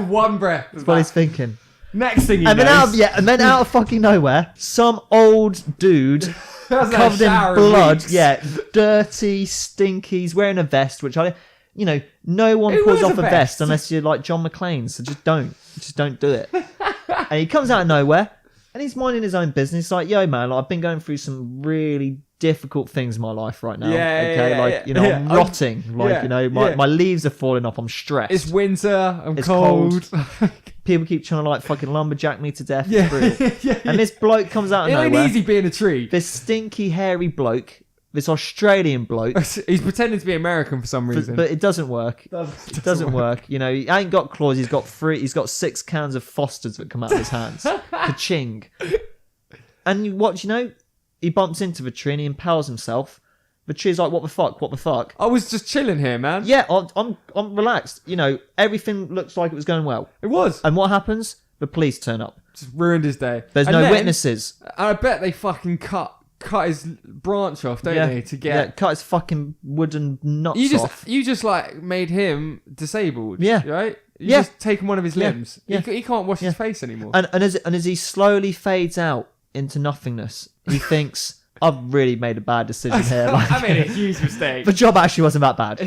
One breath. That's what he's thinking. Next thing and then out of fucking nowhere, some old dude covered in blood, dirty, stinky. He's wearing a vest, which no one pulls off a vest unless you're like John McClane, so just don't. Just don't do it. And he comes out of nowhere and he's minding his own business. Like, yo, man, like, I've been going through some really difficult things in my life right now. I'm rotting. My leaves are falling off. I'm stressed. It's winter. It's cold. People keep trying to like fucking lumberjack me to death. And this bloke comes out of nowhere. It ain't easy being a tree. This stinky, hairy bloke. This Australian bloke. He's pretending to be American for some reason. But it doesn't work. It doesn't work. You know, he ain't got claws. He's got 6 cans of Fosters that come out of his hands. Ka-ching. And he bumps into the tree and he impales himself. The tree's like, what the fuck? I was just chilling here, man. Yeah, I'm relaxed. You know, everything looks like it was going well. It was. And what happens? The police turn up. Just ruined his day. There's no witnesses. And I bet they fucking cut his branch off, don't they? To get cut his fucking wooden nuts off. You just like made him disabled. Yeah. Right? You just taken one of his limbs. Yeah. He can't wash his face anymore. And as he slowly fades out into nothingness, he thinks, I've really made a bad decision here. Like, I made a huge mistake. The job actually wasn't that bad.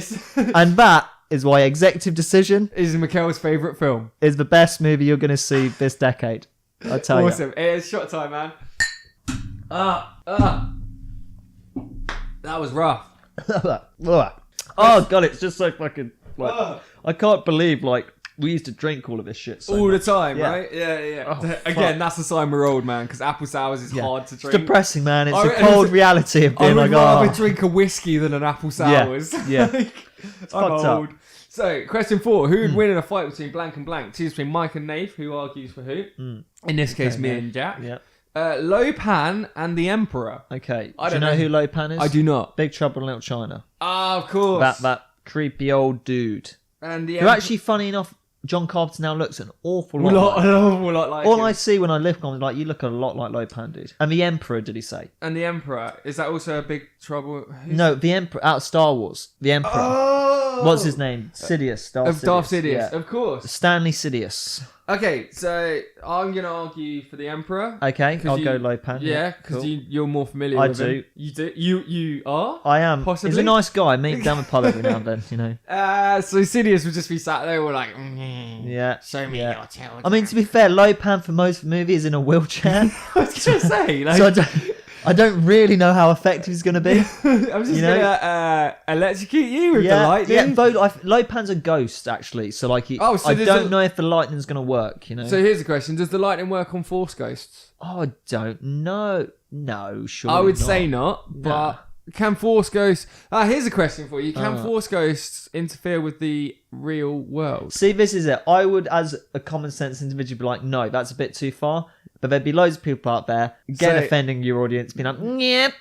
And that is why Executive Decision is Mikhail's favourite film. Is the best movie you're going to see this decade. I tell you. Awesome. It is shot time, man. That was rough. Oh god, it's just so fucking I can't believe like we used to drink all of this shit all the time, right? Yeah. Oh, again, that's a sign we're old, man, because apple sours is hard to drink. It's depressing, man. It's the cold reality of being like, I would rather drink a whiskey than an apple sours. Yeah. It's I'm fucked old. up. So, question 4. Who would win in a fight between blank and blank? Choose between Mike and Nath, who argues for who? In this case, me and Jack. Yeah. Lopan and the Emperor. Okay. Do you know who Lopan is? I do not. Big Trouble in Little China. Ah, of course. That creepy old dude. And who actually, funny enough, John Carpenter now looks an awful lot like All I see when I live on, like, you look a lot like Lopan, dude. And the Emperor, did he say? And the Emperor, is that also a Big Trouble? No, the Emperor out of Star Wars. The Emperor. Oh! What's his name? Sidious. Darth Sidious, of course. Stanley Sidious. Okay, so I'm gonna argue for the Emperor. Okay, I'll go Lopan. Yeah, because you're more familiar with him. You do. You are. I am. Possibly. He's a nice guy. Meet down the pub every now and then, you know. So Sidious would just be sat there, all like, yeah. Show me your tail. I mean, to be fair, Lopan for most of the movie is in a wheelchair. I was gonna say, like, so I don't really know how effective he's going to be. I'm just going to electrocute you with the lightning. Yeah, Lopan's a ghost, actually. So, like, I don't know if the lightning's going to work, you know? So, here's the question. Does the lightning work on Force Ghosts? Oh, I don't know. No, sure. I would say not, but can Force Ghosts... here's a question for you. Can Force Ghosts interfere with the real world? See, this is it. I would, as a common sense individual, be like, no, that's a bit too far. But there'd be loads of people out there, again, offending your audience, being like,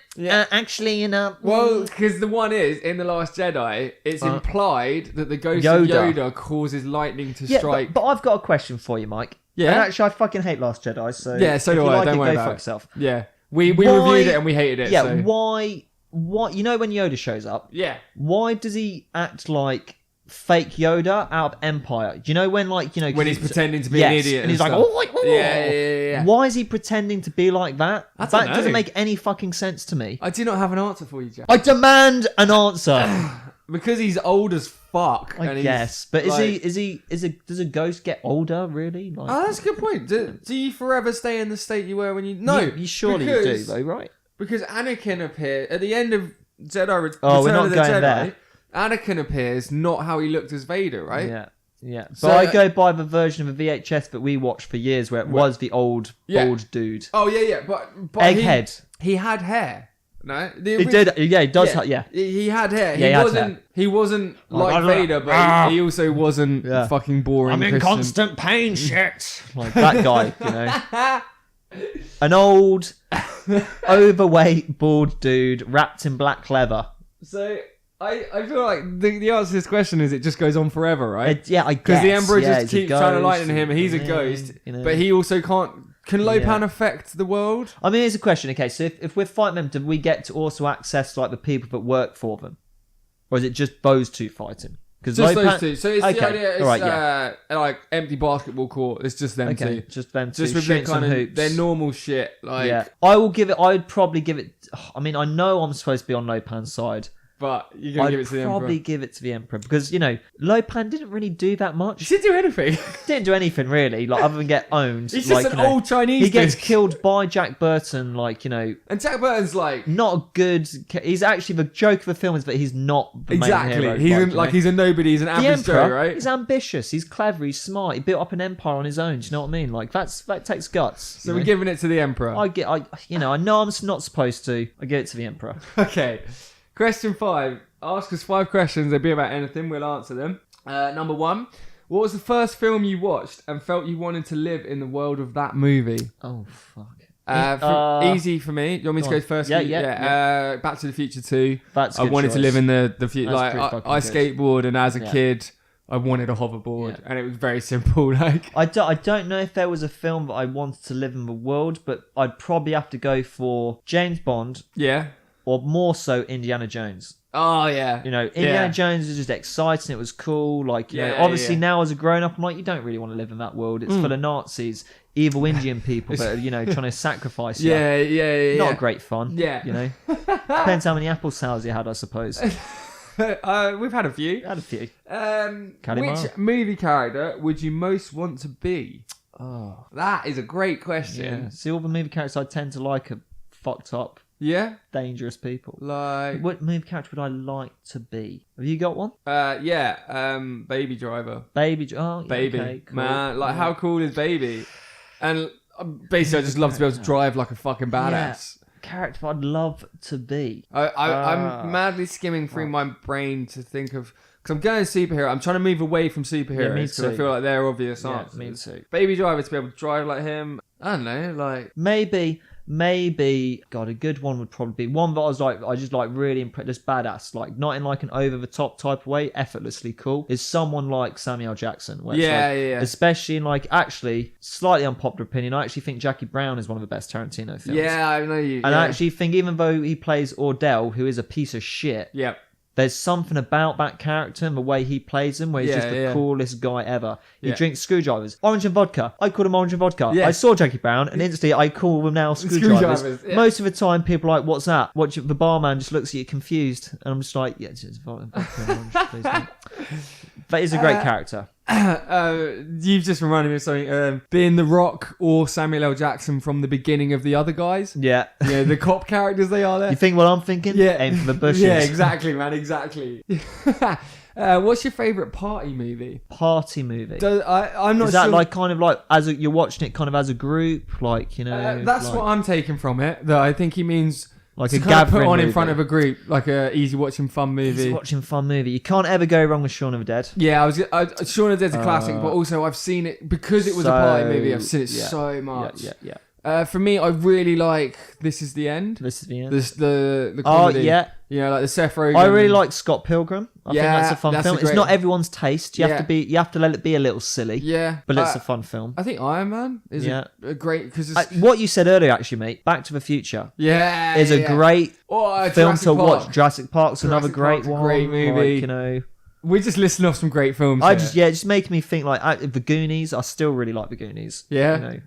actually, you know. Well, because the one is, in The Last Jedi, it's implied that the ghost of Yoda causes lightning to strike. But I've got a question for you, Mike. Yeah? And actually, I fucking hate Last Jedi, so... Yeah, so do I. Don't worry about it. Yourself. Yeah. We reviewed it and we hated it. Yeah, so. Why... You know when Yoda shows up? Yeah. Why does he act like fake Yoda out of Empire? Do you know when, like, you know... When he's pretending to be an idiot and he's like, Yeah. Why is he pretending to be like that? That doesn't make any fucking sense to me. I do not have an answer for you, Jack. I demand an answer. Because he's old as fuck. I guess. But does a ghost get older, really? Like, that's a good point. Do you forever stay in the state you were when you... No. You surely do, though, right? Because Anakin appeared... At the end of Jedi... we're not going there. Anakin appears not how he looked as Vader, right? Yeah. But I go by the version of the VHS that we watched for years where it was the old dude. Oh, yeah. But Egghead. He had hair. No? He did. Yeah, he does. Yeah. He had hair. Yeah, he wasn't like Vader, but he also wasn't fucking boring. I'm in Christian. constant pain, shit. Like that guy, you know. An old, overweight, bald dude wrapped in black leather. So... I feel like the answer to this question is it just goes on forever, right? I guess. Because the Emperor just keeps trying to lighten him. He's a ghost, but he also can't... Can Lopan affect the world? I mean, here's a question. Okay, so if we're fighting them, do we get to also access like the people that work for them? Or is it just those two fighting? Just those two. So it's the idea, it's like empty basketball court. It's just them two. Just them two. Just with their kind of hoops. Their normal shit. Like, I'd probably give it... I mean, I know I'm supposed to be on Lopan's side. but you're going to give it to the Emperor. I'd probably give it to the Emperor because, Lopan didn't really do that much. He didn't do anything. Didn't do anything, really, other than get owned. He's just an old Chinese He gets dude. killed by Jack Burton, And Jack Burton's not a good... He's actually, the joke of the film is that he's not the main hero. He's a nobody, he's an average Joe, right? He's ambitious, he's clever, he's smart. He built up an empire on his own, do you know what I mean? That takes guts. So we're giving it to the Emperor. I know I'm not supposed to. I give it to the Emperor. Okay. Question 5. Ask us 5 questions. They'll be about anything. We'll answer them. Number 1. What was the first film you watched and felt you wanted to live in the world of that movie? Oh, fuck. Easy for me. You want me to go first? Yeah. Back to the Future 2. That's I wanted to live in the future. I good. skateboard, and as a kid, I wanted a hoverboard, and it was very simple. I don't know if there was a film that I wanted to live in the world, but I'd probably have to go for James Bond. Yeah. Or more so Indiana Jones. Oh yeah. Indiana Jones was just exciting. It was cool. Obviously now as a grown up, I'm like, you don't really want to live in that world. It's full of Nazis, evil Indian people that are, trying to sacrifice you. Yeah. Not great fun. Yeah. Depends how many apple sours you had, I suppose. We've had a few. Which movie character would you most want to be? Oh, that is a great question. Yeah. See, all the movie characters I tend to like are fucked up. Yeah, dangerous people. What movie character would I like to be? Have you got one? Baby Driver. Baby. Okay, cool. Man, how Yeah. cool is Baby? And basically, I just love to be able to drive like a fucking badass. Character I'd love to be. I'm madly skimming through my brain to think of, because I'm going superhero. I'm trying to move away from superheroes because I feel like they're obvious answers. Me too. Baby Driver, to be able to drive like him. I don't know, Maybe, God, a good one would probably be one that I just really impressed, just badass, not in an over the top type of way, effortlessly cool, is someone like Samuel Jackson. Where especially in actually, slightly unpopular opinion, I actually think Jackie Brown is one of the best Tarantino films. Yeah, I know you. And I actually think even though he plays Ordell, who is a piece of shit, there's something about that character and the way he plays him where he's just the coolest guy ever. He drinks screwdrivers. Orange and vodka. I called him Orange and vodka. I saw Jackie Brown and instantly I call him now screwdrivers. Most of the time people are like, what's that? The barman just looks at you confused. And I'm just like, yeah, it's vodka and orange, please. That is a great character. You've just reminded me of something. Being The Rock or Samuel L. Jackson from the beginning of The Other Guys. Yeah. The cop characters they are there. You think what I'm thinking? Yeah. Aim for the bushes. Yeah, exactly, man, exactly. What's your favourite party movie? Party movie? I'm not Is that sure. you're watching it kind of as a group? That's what I'm taking from it. That I think he means... a gathering put on movie in front of a group, like a easy watching fun movie. You can't ever go wrong with Shaun of the Dead. Yeah, Shaun of the Dead's a classic, but also I've seen it because it was a party movie. I've seen it so much. Yeah. For me, I really like This Is the End. This is the end. The comedy. Oh yeah. Like the Seth Rogen. I really like Scott Pilgrim. I think that's a fun film. It's not everyone's taste. You have to let it be a little silly. Yeah, but it's a fun film. I think Iron Man is a great because what you said earlier, actually, mate. Back to the Future. Is a great film Jurassic to Park. watch. Jurassic Park's another great one. Great movie. We're just listing off some great films. Just making me think The Goonies. I still really like The Goonies. Yeah.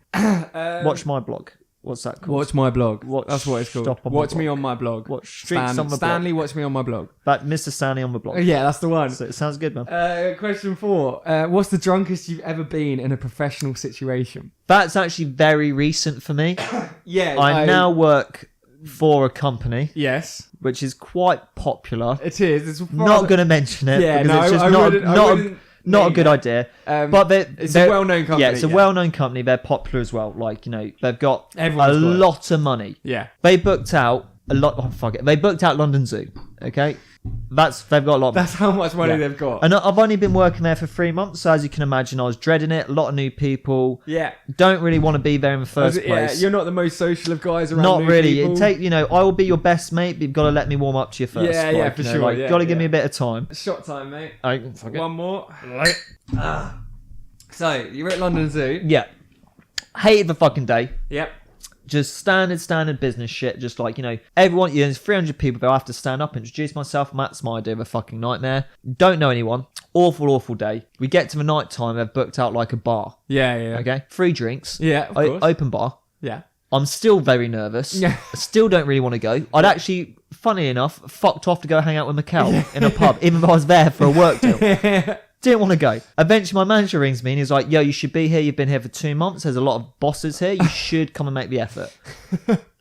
Watch my blog. What's that called? Watch my blog. That's what it's called. Watch me on my blog. Watch Streets on the Stanley, blog. watch me on my blog. But Mr. Stanley on the blog. Yeah, that's the one. So it sounds good, man. Question 4. What's the drunkest you've ever been in a professional situation? That's actually very recent for me. I now work for a company. Yes. Which is quite popular. It is. It's not going to mention it. Yeah, because it's just not a good idea. But it's a well-known company. Yeah, it's a well-known company. They're popular as well. They've got a lot of money. Yeah. They booked out a lot. Oh, fuck it. They booked out London Zoo. Okay. They've got a lot of money. That's how much money they've got. And I've only been working there for 3 months. So as you can imagine, I was dreading it. A lot of new people. Yeah. Don't really want to be there in the first place. Yeah, you're not the most social of guys around. Not new really. People. I will be your best mate, but you've got to let me warm up to you first. Yeah, for sure. You've got to give me a bit of time. Shot time, mate. One more. So, you're at London Zoo. Yeah. Hated the fucking day. Yep. Just standard business shit. Just everyone, there's 300 people there. I have to stand up, introduce myself. That's my idea of a fucking nightmare. Don't know anyone. Awful day. We get to the night time. They've booked out a bar. Yeah. Okay. Free drinks. Yeah, of course. Open bar. Yeah. I'm still very nervous. Yeah. I still don't really want to go. I'd actually, funny enough, fucked off to go hang out with Mikkel in a pub, even though I was there for a work deal. Didn't want to go. Eventually, my manager rings me and he's like, yo, you should be here. You've been here for 2 months. There's a lot of bosses here. You should come and make the effort.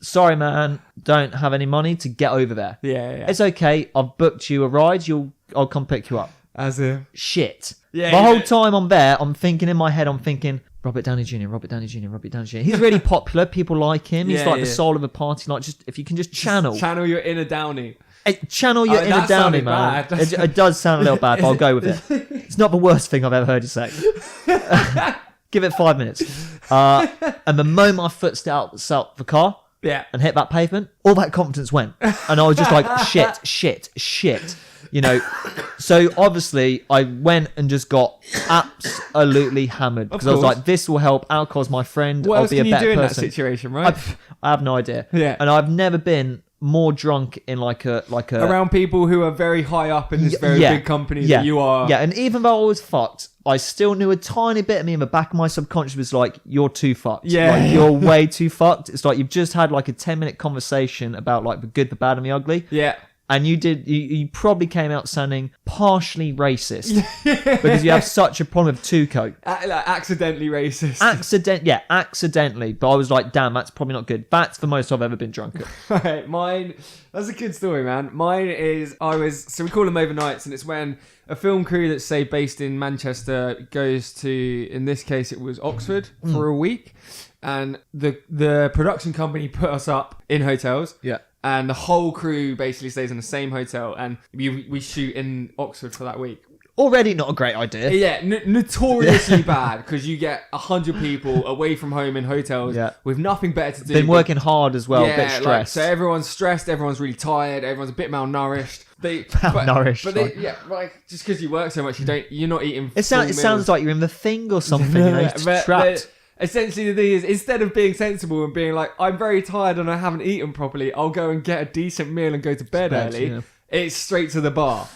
Sorry, man. Don't have any money to get over there. Yeah. It's okay. I've booked you a ride. I'll come pick you up. As a... Shit. Yeah, the whole time I'm there, I'm thinking in my head, Robert Downey Jr. He's really popular. People like him. He's the soul of the party. Like, just if you can just channel your inner Downey. Channel your inner Downey, man. It does sound a little bad, but I'll go with it. It's not the worst thing I've ever heard you say. Give it 5 minutes. And the moment my foot stepped out the car and hit that pavement, all that confidence went. And I was just like, shit. You know, so obviously I went and just got absolutely hammered because I was like, this will help. Alcohol's my friend. What I'll be a better person. What else can you do in that situation, right? I have no idea. Yeah. And I've never been more drunk in like a around people who are very high up in this very big company that you are. Yeah, and even though I was fucked, I still knew a tiny bit of me in the back of my subconscious was like, you're too fucked. Yeah. Like, you're way too fucked. It's like you've just had like a 10-minute conversation about like the good, the bad, and the ugly. Yeah. And you probably came out sounding partially racist because you have such a problem with Tuco. Like accidentally racist. Accidentally. But I was like, damn, that's probably not good. That's the most I've ever been drunk at. Right, mine, that's a good story, man. Mine is, so we call them overnights, and it's when a film crew that's, say, based in Manchester goes to, in this case, it was Oxford for a week. And the production company put us up in hotels. Yeah. And the whole crew basically stays in the same hotel, and we shoot in Oxford for that week. Already not a great idea. Yeah, notoriously bad, because you get 100 people away from home in hotels with nothing better to do. Been working hard as well, a bit stressed. Like, so everyone's stressed, everyone's really tired, everyone's a bit malnourished. Just because you work so much, you're not eating. It sounds like you're in The Thing or something. You know, trapped. Essentially, the thing is, instead of being sensible and being like, I'm very tired and I haven't eaten properly, I'll go and get a decent meal and go to bed early. Yeah. It's straight to the bar.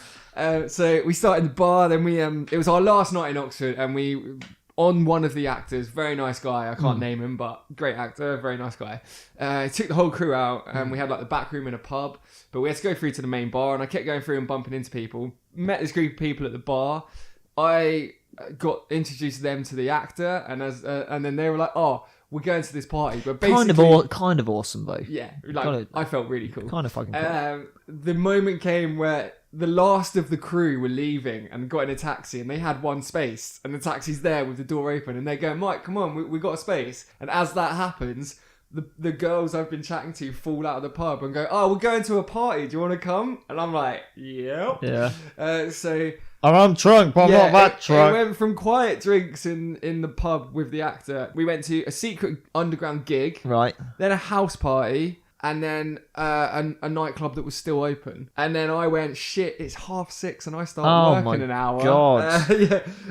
So we started in the bar, then it was our last night in Oxford, and we, on one of the actors, very nice guy, I can't name him, but great actor, very nice guy. Took the whole crew out, and we had like the back room in a pub, but we had to go through to the main bar, and I kept going through and bumping into people. Met this group of people at the bar. I got introduced them to the actor, and then they were like, "Oh, we're going to this party." But basically, kind of awesome though. Yeah, like I felt really cool. Kind of fucking cool. The moment came where the last of the crew were leaving and got in a taxi, and they had one space, and the taxi's there with the door open, and they go, "Mike, come on, we got a space." And as that happens, the girls I've been chatting to fall out of the pub and go, "Oh, we're going to a party. Do you want to come?" And I'm like, "Yep." Yeah. So. I'm drunk, but I'm not that drunk. It went from quiet drinks in the pub with the actor. We went to a secret underground gig. Right. Then a house party. And then a nightclub that was still open. And then I went, shit, it's 6:30 and I start working an hour. God.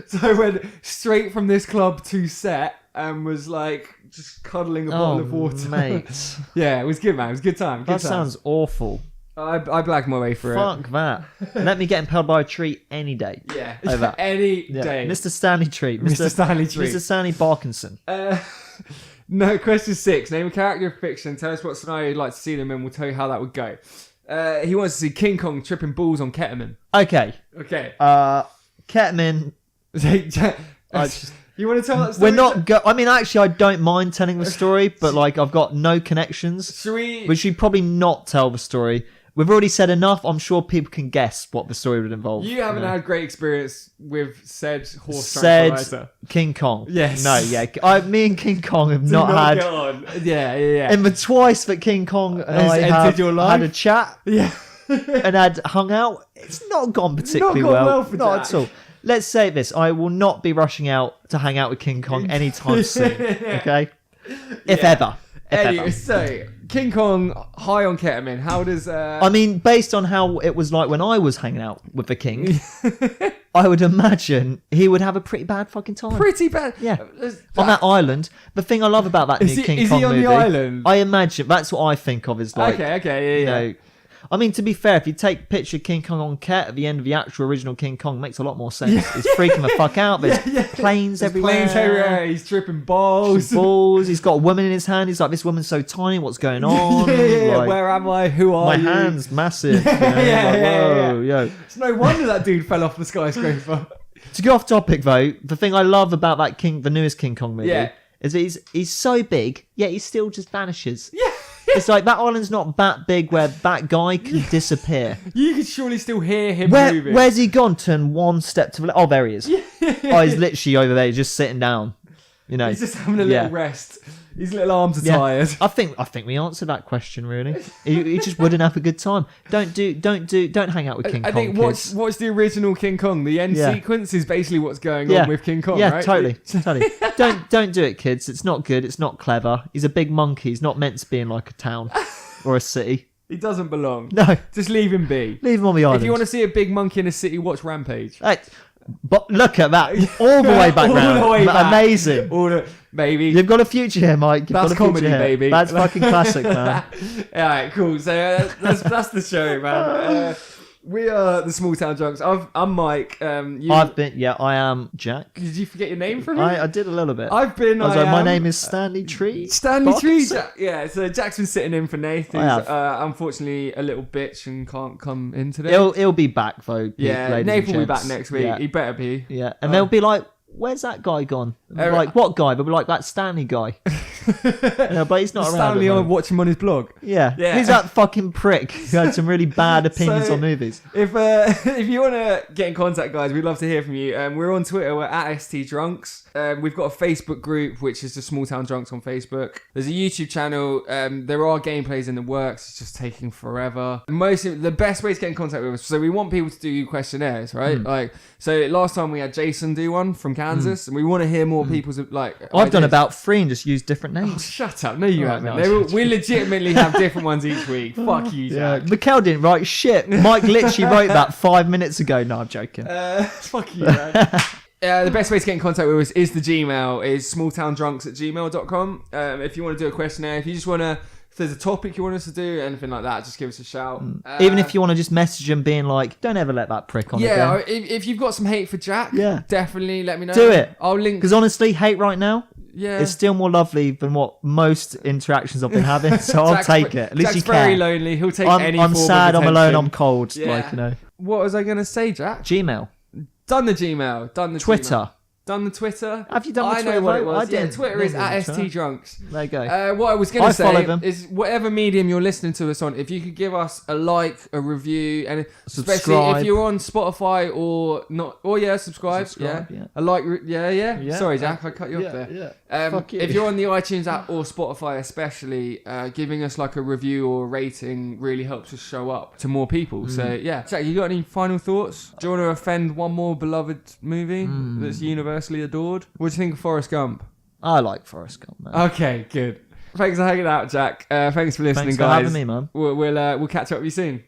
So I went straight from this club to set and was like just cuddling a bottle of water. Mate. Yeah, it was good, man. It was a good time. That sounds awful. I blagged my way through Fuck that. Let me get impaled by a tree any day. Yeah. Over. Any day. Mr. Stanley Tree. Mr. Stanley Tree. Mr. Stanley Parkinson. No, question 6. Name a character of fiction. Tell us what scenario you'd like to see them in. We'll tell you how that would go. He wants to see King Kong tripping balls on ketamine. Okay. Ketamine. You want to tell that story? We're not. I mean, actually, I don't mind telling the story, but like, I've got no connections. We should probably not tell the story. We've already said enough. I'm sure people can guess what the story would involve. You haven't had great experience with said horse tranquilizer. King Kong. Yes. No, yeah. Me and King Kong have not had... Get on. Yeah. In the twice that King Kong and I have had a chat and had hung out, it's not gone particularly well. For not Jack. at all. Let's say this. I will not be rushing out to hang out with King Kong anytime soon. Okay? If ever. Anyway, so King Kong high on ketamine. How does? I mean, based on how it was like when I was hanging out with the king, I would imagine he would have a pretty bad fucking time. Pretty bad. Yeah. On that island. The thing I love about that new King Kong movie. Is he on the island? I imagine that's what I think of as like. Okay. Yeah. I mean, to be fair, if you take picture King Kong on Ket at the end of the actual original King Kong, it makes a lot more sense. He's freaking the fuck out. There's planes everywhere. He's tripping balls. He's got a woman in his hand. He's like, this woman's so tiny. What's going on? Like, where am I? Who are you? My hand's massive. Whoa, yo. It's no wonder that dude fell off the skyscraper. To go off topic though, the thing I love about the newest King Kong movie is that he's so big, yet he still just vanishes. Yeah. It's like that island's not that big where that guy can disappear. You could surely still hear him moving. Where's he gone? Turn one step to the left. Oh, there he is. Oh, he's literally over there, just sitting down. You know, he's just having a little rest. His little arms are tired. I think we answered that question really. He just wouldn't have a good time. Don't hang out with King Kong. I think what's the original King Kong? The end sequence is basically what's going on with King Kong. Yeah, right? totally. Don't do it, kids. It's not good. It's not clever. He's a big monkey. He's not meant to be in like a town or a city. He doesn't belong. No, just leave him be. Leave him on the island. If you want to see a big monkey in a city, watch Rampage. But look at that, all the way back round. All the way back. Amazing. Baby, you've got a future here, Mike. That's comedy, baby. That's fucking classic, man. All right, cool. So that's the show, man. We are the Small Town Drunks. I'm Mike. I am Jack. Did you forget your name from me? I did a little bit. My name is Stanley Tree. Stanley Tree. Yeah. So Jack's been sitting in for Nath, who's unfortunately a little bitch and can't come in today. He'll be back though. Yeah, Nath will be back next week. He better be. Yeah, and they'll be like, "Where's that guy gone?" Like, what guy? They'll be like, "That Stanley guy." But he's not around. Stanley, I watch him on his blog. Yeah. Who's that fucking prick who had some really bad opinions on movies? If you want to get in contact, guys, we'd love to hear from you. We're on Twitter. We're at @STDrunks. We've got a Facebook group, which is the Small Town Drunks on Facebook. There's a YouTube channel. There are gameplays in the works. It's just taking forever. The best way to get in contact with us. So we want people to do questionnaires, right? So last time we had Jason do one from Kansas, and we want to hear more people's I've done about 3 and just used different names. Oh, shut up. No, you haven't. We legitimately have different ones each week. Fuck you, Jack. Mikkel didn't write shit. Mike literally wrote that 5 minutes ago. No, I'm joking. Fuck you, man. The best way to get in contact with us is the Gmail, is smalltowndrunks@gmail.com. If you want to do a questionnaire, if you just want to, if there's a topic you want us to do, anything like that, just give us a shout. Even if you want to just message them being like, don't ever let that prick on again. Yeah, if you've got some hate for Jack, definitely let me know. Do it. I'll link. Because honestly, hate right now, it's still more lovely than what most interactions I've been having, so I'll take it. At least Jack's you care. very lonely. He'll take any form I'm sad, of I'm attention. alone, I'm cold. Yeah. What was I going to say, Jack? Gmail. Done the Gmail. Done the Twitter. Gmail. Done the Twitter. Have you done the Twitter? I know what it was. I didn't. Twitter is @STDrunks. There you go. What I was going to say is whatever medium you're listening to us on, if you could give us a like, a review, and especially if you're on Spotify or not, subscribe. Yeah. A like, yeah. Sorry, Jack, I cut you off there. Fuck you. If you're on the iTunes app or Spotify especially, giving us like a review or a rating really helps us show up to more people. So yeah. Jack, you got any final thoughts? Do you want to offend one more beloved movie that's universally adored? What do you think of Forrest Gump? I like Forrest Gump, man. Okay, good. Thanks for hanging out, Jack. Thanks for listening, Thanks guys. Thanks for having me, man. We'll catch up with you soon.